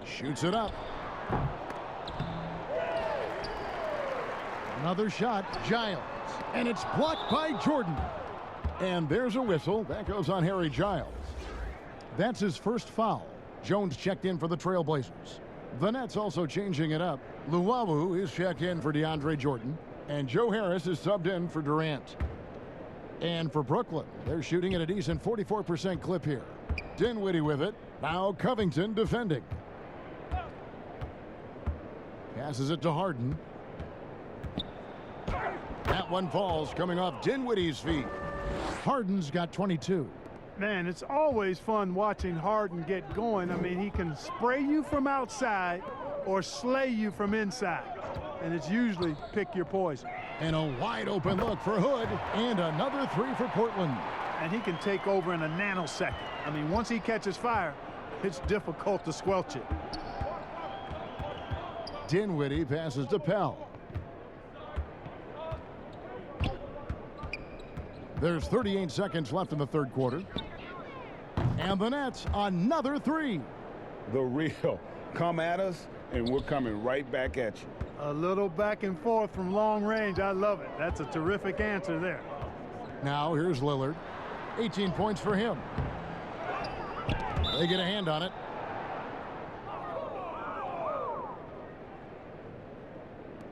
Shoots it up. Another shot. Giles. And it's blocked by Jordan. And there's a whistle. That goes on Harry Giles. That's his first foul. Jones checked in for the Trailblazers. The Nets also changing it up. Luwawu is checked in for DeAndre Jordan. And Joe Harris is subbed in for Durant. And for Brooklyn, they're shooting at a decent 44% clip here. Dinwiddie with it. Now Covington defending. Passes it to Harden. That one falls coming off Dinwiddie's feet. Harden's got 22. Man, it's always fun watching Harden get going. I mean, he can spray you from outside or slay you from inside. And it's usually pick your poison. And a wide open look for Hood. And another 3 for Portland. And he can take over in a nanosecond. I mean, once he catches fire, it's difficult to squelch it. Dinwiddie passes to Pell. There's 38 seconds left in the third quarter. And the Nets, another 3. The real. Come at us, and we're coming right back at you. A little back and forth from long range. I love it. That's a terrific answer there. Now here's Lillard. 18 points for him. They get a hand on it.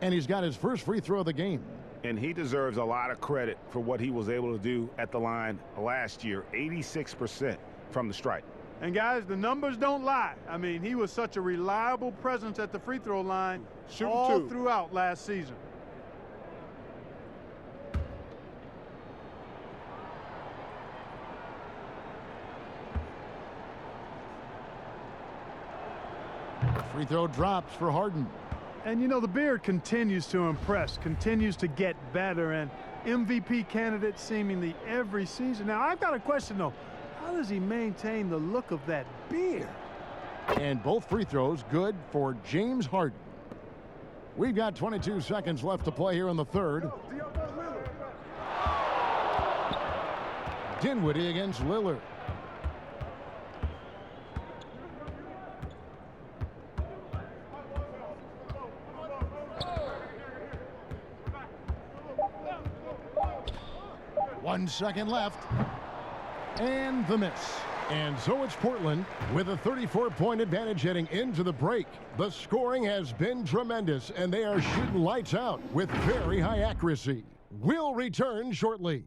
And he's got his first free throw of the game. And he deserves a lot of credit for what he was able to do at the line last year. 86% from the stripe. And guys, the numbers don't lie. I mean, he was such a reliable presence at the free throw line all throughout last season. Free throw drops for Harden. And, you know, the beard continues to impress, continues to get better, and MVP candidate seemingly every season. Now, I've got a question, though. How does he maintain the look of that beard? And both free throws good for James Harden. We've got 22 seconds left to play here in the third. Dinwiddie against Lillard. One second left. And the miss. And so it's Portland with a 34-point advantage heading into the break. The scoring has been tremendous, and they are shooting lights out with very high accuracy. We'll return shortly.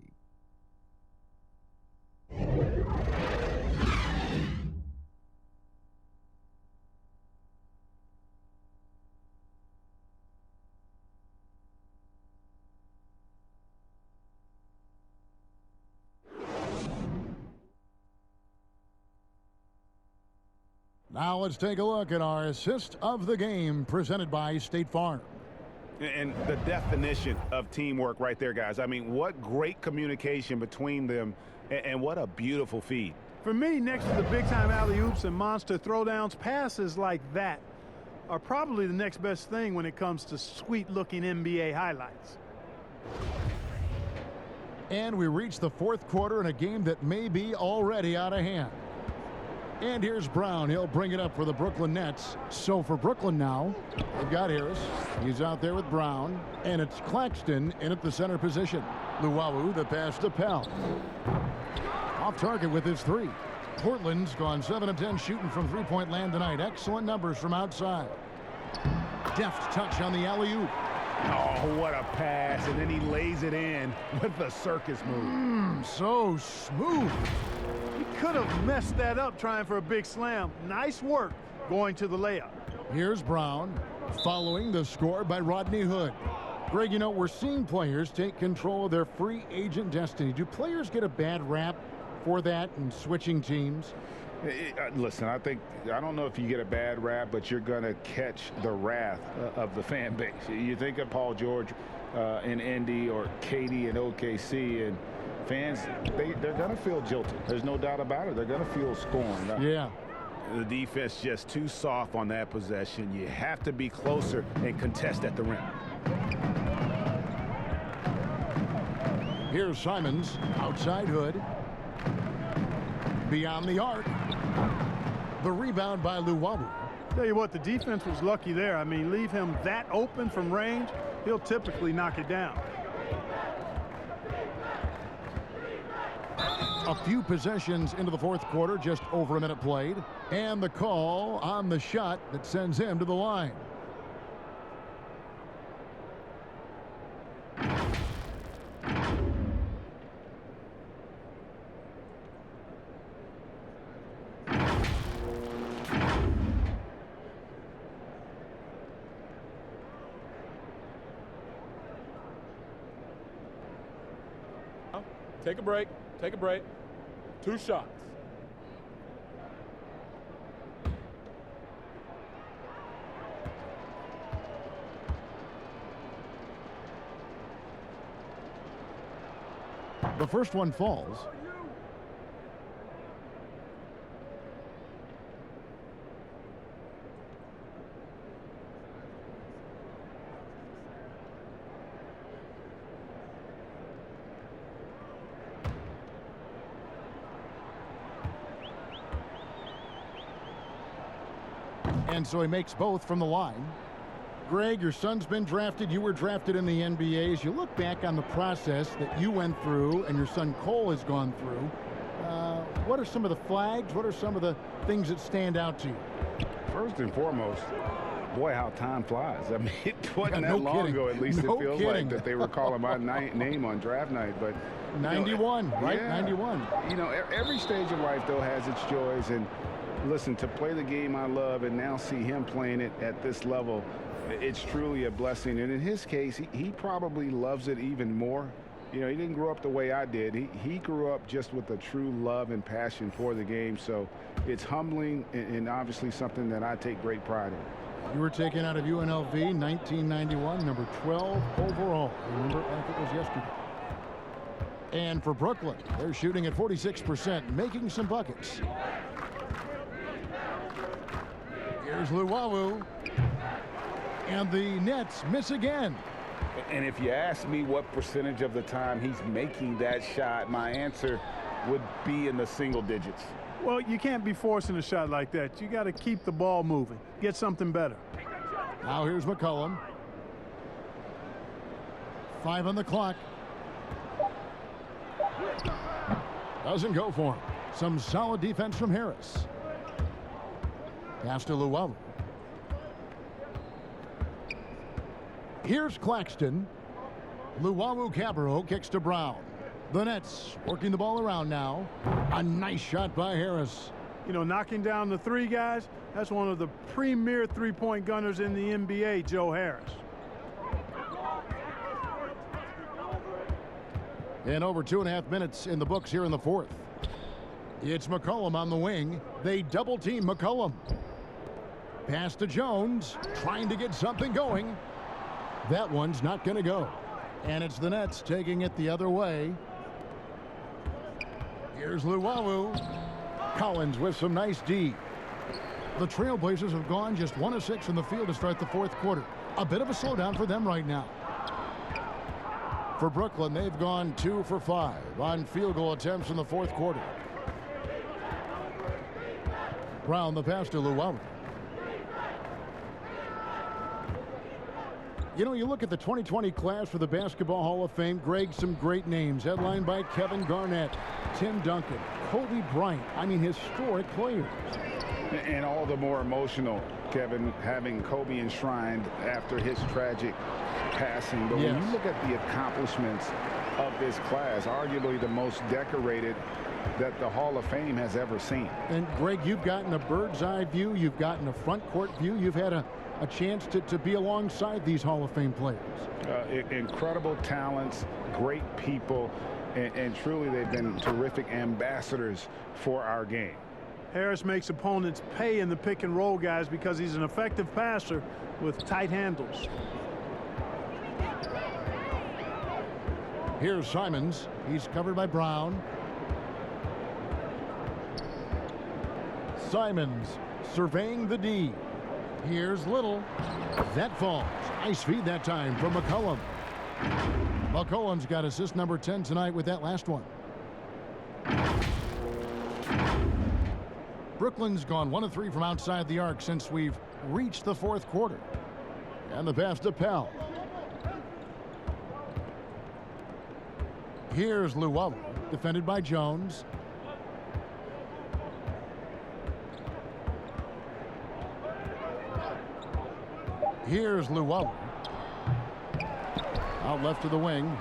Now let's take a look at our assist of the game presented by State Farm. And the definition of teamwork right there, guys. I mean, what great communication between them, and what a beautiful feed. For me, next to the big-time alley-oops and monster throwdowns, passes like that are probably the next best thing when it comes to sweet-looking NBA highlights. And we reach the fourth quarter in a game that may be already out of hand. And here's Brown. He'll bring it up for the Brooklyn Nets. So for Brooklyn now, they've got Harris. He's out there with Brown. And it's Claxton in at the center position. Luwawu, the pass to Pell. Off target with his three. Portland's gone 7 of 10 shooting from three-point land tonight. Excellent numbers from outside. Deft touch on the alley-oop. Oh, what a pass. And then he lays it in with the circus move. So smooth. He could have messed that up trying for a big slam. Nice work going to the layup. Here's Brown following the score by Rodney Hood. Greg, you know, we're seeing players take control of their free agent destiny. Do players get a bad rap for that and switching teams? Listen, I don't know if you get a bad rap, but you're going to catch the wrath of the fan base. You think of Paul George in Indy or KD in OKC, and fans, they're going to feel jilted. There's no doubt about it. They're going to feel scorned. Yeah. The defense just too soft on that possession. You have to be closer and contest at the rim. Here's Simons outside Hood. Beyond the arc. The rebound by Luwawu. Tell you what, the defense was lucky there. I mean, leave him that open from range, he'll typically knock it down. A few possessions into the fourth quarter, just over a minute played. And the call on the shot that sends him to the line. Take a break. Take a break. 2 shots. The first one falls. And so he makes both from the line. Greg, your son's been drafted. You were drafted in the NBA. As you look back on the process that you went through and your son Cole has gone through, what are some of the flags? What are some of the things that stand out to you? First and foremost, boy, how time flies. I mean, it wasn't no that long kidding. ago, at least No it feels kidding. like, that they were calling my name on draft night. But 91, right? Yeah. 91. You know, every stage of life, though, has its joys. And listen, to play the game I love and now see him playing it at this level, it's truly a blessing. And in his case, he probably loves it even more. You know, he didn't grow up the way I did. He grew up just with a true love and passion for the game. So it's humbling and obviously something that I take great pride in. You were taken out of UNLV 1991, number 12 overall. Remember, like it was yesterday. And for Brooklyn, they're shooting at 46%, making some buckets. Here's Luwawu. And the Nets miss again. And if you ask me what percentage of the time he's making that shot, my answer would be in the single digits. Well, you can't be forcing a shot like that. You got to keep the ball moving. Get something better. Now here's McCollum. 5 on the clock. Doesn't go for him. Some solid defense from Harris. Pass to Luwawu. Here's Claxton. Luwawu-Cabarrot kicks to Brown. The Nets working the ball around now. A nice shot by Harris. You know, knocking down the three guys, that's one of the premier three-point gunners in the NBA, Joe Harris. And over 2.5 minutes in the books here in the fourth. It's McCollum on the wing. They double-team McCollum. Pass to Jones, trying to get something going. That one's not going to go. And it's the Nets taking it the other way. Here's Luwawu. Collins with some nice D. The Trailblazers have gone just 1 of 6 in the field to start the fourth quarter. A bit of a slowdown for them right now. For Brooklyn, they've gone 2 for 5 on field goal attempts in the fourth quarter. Brown the pass to Llewellyn. You know, you look at the 2020 class for the Basketball Hall of Fame, Greg, some great names, headlined by Kevin Garnett, Tim Duncan, Kobe Bryant. I mean, historic players. And all the more emotional, Kevin, having Kobe enshrined after his tragic passing. But when you look at the accomplishments of this class, arguably the most decorated that the Hall of Fame has ever seen. And Greg, you've gotten a bird's eye view, you've gotten a front court view, you've had a chance to be alongside these Hall of Fame players. Incredible talents, great people, and truly they've been terrific ambassadors for our game. Harris makes opponents pay in the pick and roll, guys, because he's an effective passer with tight handles. Here's Simons. He's covered by Brown. Simons surveying the D. Here's Little. That falls. Nice feed that time from McCollum. McCollum's got assist number 10 tonight with that last one. Brooklyn's gone 1 of 3 from outside the arc since we've reached the fourth quarter. And the pass to Pell. Here's Llewellyn, defended by Jones. Here's Llewellyn. Out left to the wing.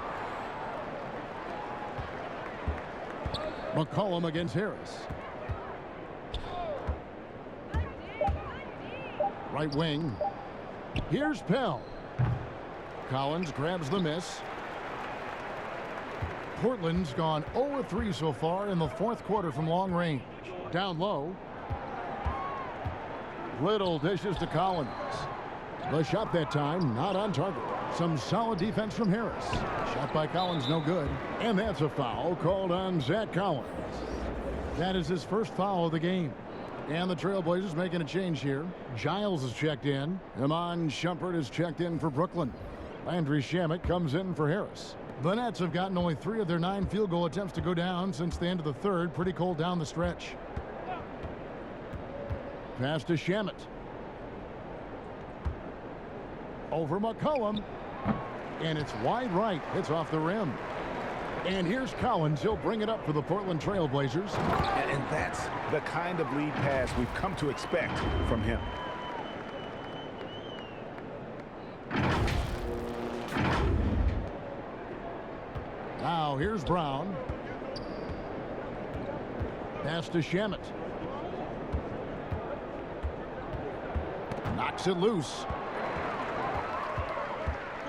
McCollum against Harris. Right wing. Here's Pell. Collins grabs the miss. Portland's gone 0 of 3 so far in the fourth quarter from long range. Down low. Little dishes to Collins. The shot that time not on target. Some solid defense from Harris. Shot by Collins no good. And that's a foul called on Zach Collins. That is his first foul of the game. And the Trailblazers making a change here. Giles is checked in. Iman Shumpert is checked in for Brooklyn. Landry Shamet comes in for Harris. The Nets have gotten only 3 of their 9 field goal attempts to go down since the end of the third. Pretty cold down the stretch. Pass to Shamet. Over McCollum. And it's wide right. It's off the rim. And here's Collins. He'll bring it up for the Portland Trailblazers. And that's the kind of lead pass we've come to expect from him. Now here's Brown. Pass to Shamet. Knocks it loose.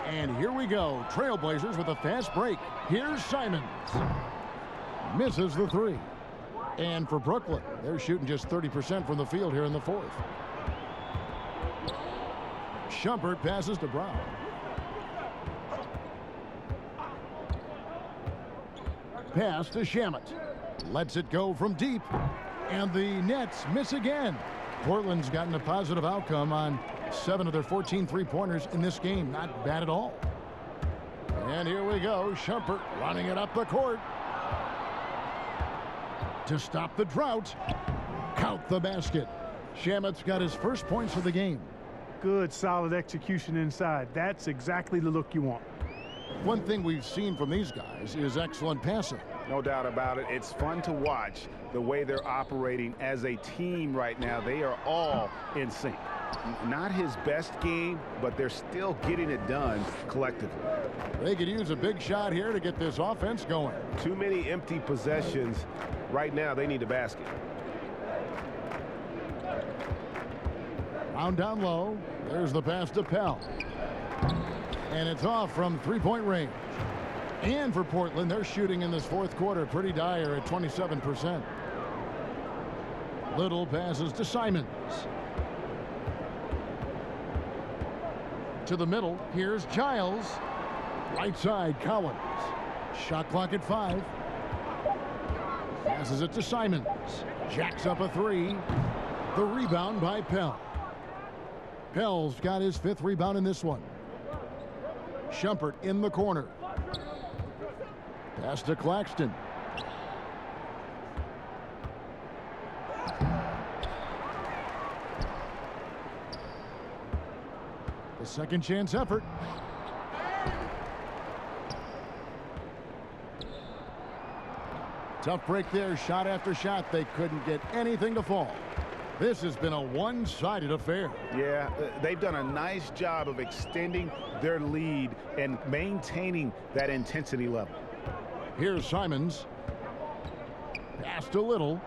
And here we go. Trailblazers with a fast break. Here's Simons. Misses the 3. And for Brooklyn, they're shooting just 30% from the field here in the fourth. Shumpert passes to Brown. Pass to Shamet. Lets it go from deep. And the Nets miss again. Portland's gotten a positive outcome on 7 of their 14 three-pointers in this game. Not bad at all. And here we go. Shumpert running it up the court. To stop the drought. Count the basket. Shamet's got his first points of the game. Good, solid execution inside. That's exactly the look you want. One thing we've seen from these guys is excellent passing. No doubt about it. It's fun to watch the way they're operating as a team right now. They are all in sync. Not his best game, but they're still getting it done collectively. They could use a big shot here to get this offense going. Too many empty possessions. Right now, they need a basket. Round down low. There's the pass to Pell. And it's off from three-point range. And for Portland, they're shooting in this fourth quarter pretty dire at 27%. Little passes to Simons. To the middle, here's Giles. Right side, Collins. Shot clock at 5. Passes it to Simons. Jacks up a three. The rebound by Pell. Pell's got his 5th rebound in this one. Shumpert in the corner. Pass to Claxton. The second chance effort. Tough break there, shot after shot. They couldn't get anything to fall. This has been a one-sided affair. Yeah, they've done a nice job of extending their lead and maintaining that intensity level. Here's Simons. Pass to Little.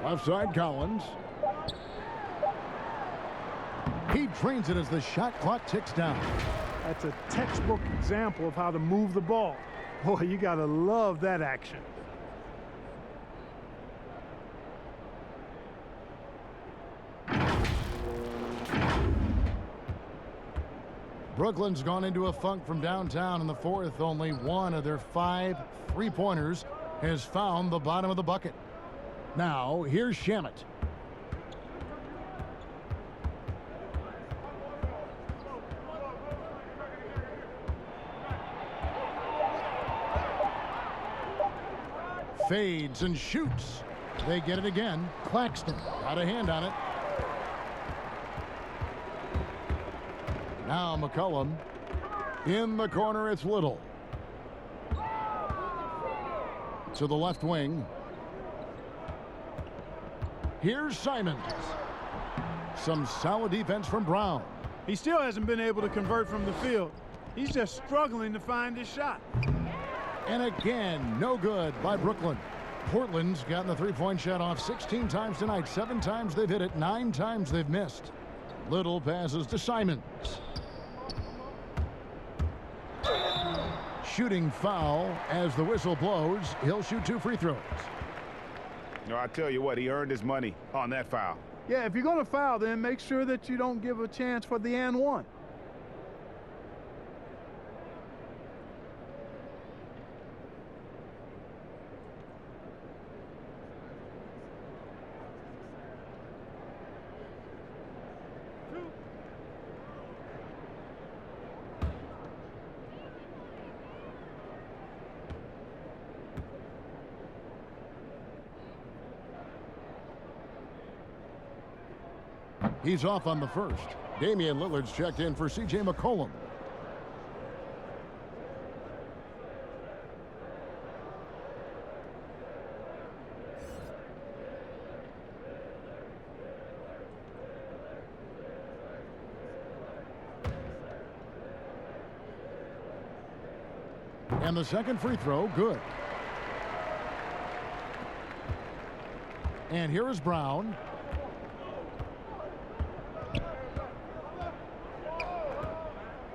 Left side Collins. He trains it as the shot clock ticks down. That's a textbook example of how to move the ball. Boy, you got to love that action. Brooklyn's gone into a funk from downtown in the 4th. Only one of their 5 3-pointers has found the bottom of the bucket. Now, here's Shamet. Fades and shoots. They get it again. Claxton got a hand on it. Now McCollum. In the corner, it's Little. To the left wing. Here's Simons. Some solid defense from Brown. He still hasn't been able to convert from the field. He's just struggling to find his shot. And again, no good by Brooklyn. Portland's gotten the 3-point shot off 16 times tonight. 7 times they've hit it. 9 times they've missed. Little passes to Simons. Shooting foul as the whistle blows. He'll shoot 2 free throws. No, I tell you what, he earned his money on that foul. Yeah, if you're going to foul, then make sure that you don't give a chance for the and one. He's off on the first. Damian Lillard's checked in for C.J. McCollum. And the second free throw, good. And here is Brown.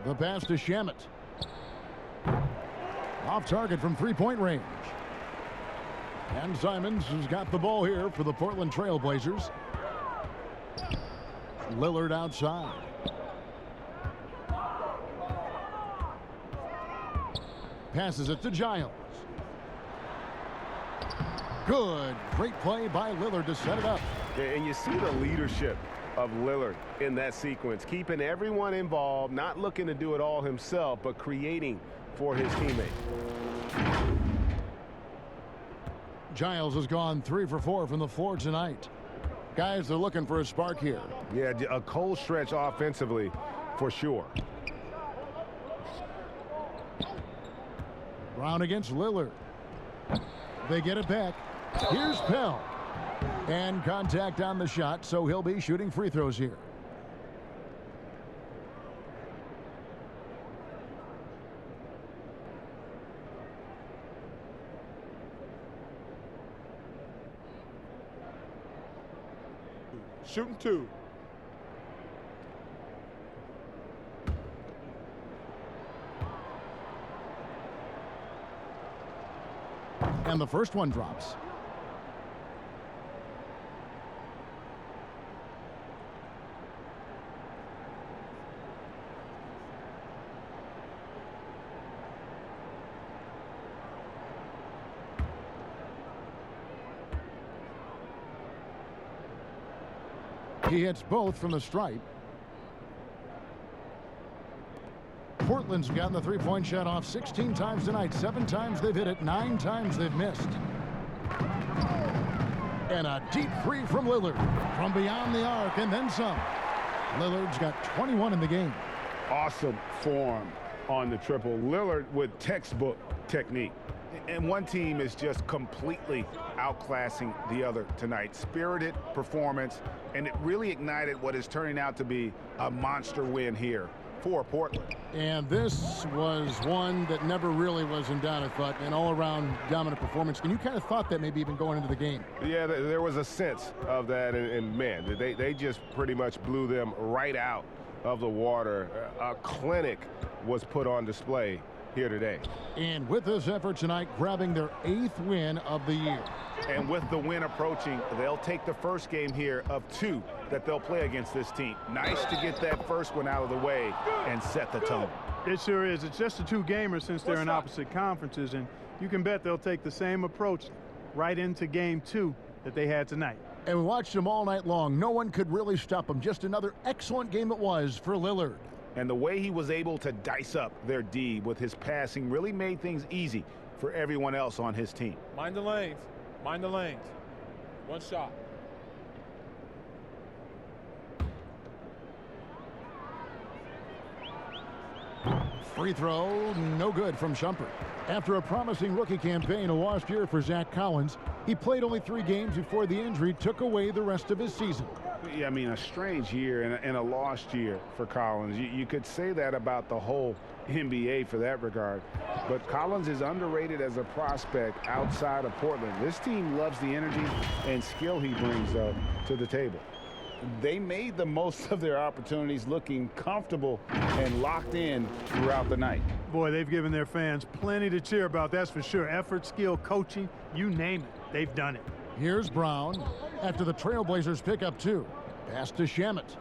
The pass to Shamet. Off target from 3-point range. And Simons has got the ball here for the Portland Trailblazers. Lillard outside. Passes it to Giles. Good. Great play by Lillard to set it up. And you see the leadership of Lillard in that sequence, keeping everyone involved, not looking to do it all himself, but creating for his teammates. Giles has gone 3 for 4 from the floor tonight. Guys, they're looking for a spark here. Yeah, a cold stretch offensively for sure. Brown against Lillard. They get it back. Here's Pell. And contact on the shot, so he'll be shooting free throws here. Shooting 2. And the first one drops. He hits both from the stripe. Portland's gotten the three-point shot off 16 times tonight. 7 times they've hit it, 9 times they've missed. And a deep three from Lillard from beyond the arc and then some. Lillard's got 21 in the game. Awesome form on the triple. Lillard with textbook technique. And one team is just completely outclassing the other tonight. Spirited performance, and it really ignited what is turning out to be a monster win here for Portland. And this was one that never really was in doubt, I thought, an all-around dominant performance. And you kind of thought that maybe even going into the game. Yeah, there was a sense of that, and man, they just pretty much blew them right out of the water. A clinic was put on display here today. And with this effort tonight, grabbing their 8th win of the year. And with the win approaching, they'll take the first game here of 2 that they'll play against this team. Nice to get that first one out of the way and set the tone. It sure is. It's just a 2-gamer since they're in opposite conferences, and you can bet they'll take the same approach right into game 2 that they had tonight. And we watched them all night long. No one could really stop them. Just another excellent game it was for Lillard. And the way he was able to dice up their D with his passing really made things easy for everyone else on his team. Mind the lanes. Mind the lanes. One shot. Free throw, no good from Shumpert. After a promising rookie campaign, a lost year for Zach Collins, he played only 3 games before the injury took away the rest of his season. Yeah, I mean, a strange year and a lost year for Collins. You could say that about the whole NBA for that regard. But Collins is underrated as a prospect outside of Portland. This team loves the energy and skill he brings to the table. They made the most of their opportunities, looking comfortable and locked in throughout the night. Boy, they've given their fans plenty to cheer about, that's for sure. Effort, skill, coaching, you name it, they've done it. Here's Brown after the Trailblazers pick up 2. Pass to Shamet.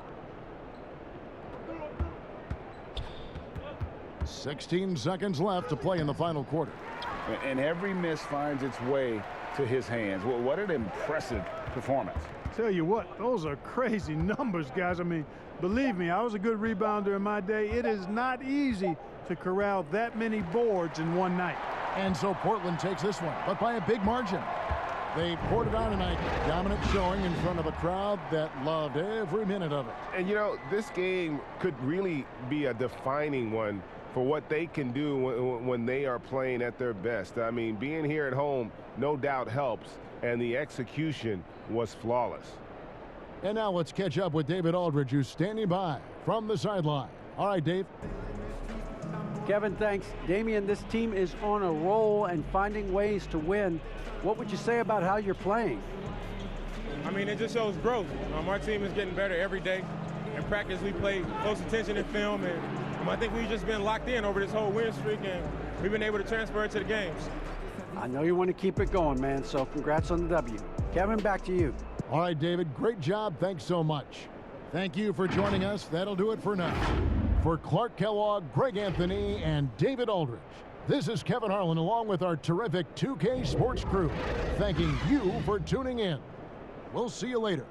16 seconds left to play in the final quarter. And every miss finds its way to his hands. Well, what an impressive performance. Tell you what, those are crazy numbers, guys. I mean, believe me, I was a good rebounder in my day. It is not easy to corral that many boards in one night. And so Portland takes this one, but by a big margin. They poured it on tonight. Dominant showing in front of a crowd that loved every minute of it. And, you know, this game could really be a defining one for what they can do when they are playing at their best. I mean, being here at home no doubt helps, and the execution was flawless. And now let's catch up with David Aldridge, who's standing by from the sideline. All right, Dave. Kevin, thanks. Damian, this team is on a roll and finding ways to win. What would you say about how you're playing? I mean, it just shows growth. Our team is getting better every day. In practice, we play close attention in film, and I think we've just been locked in over this whole win streak, and we've been able to transfer it to the games. I know you want to keep it going, man, so congrats on the W. Kevin, back to you. All right, David, great job. Thanks so much. Thank you for joining us. That'll do it for now. For Clark Kellogg, Greg Anthony, and David Aldridge, this is Kevin Harlan along with our terrific 2K Sports crew, thanking you for tuning in. We'll see you later.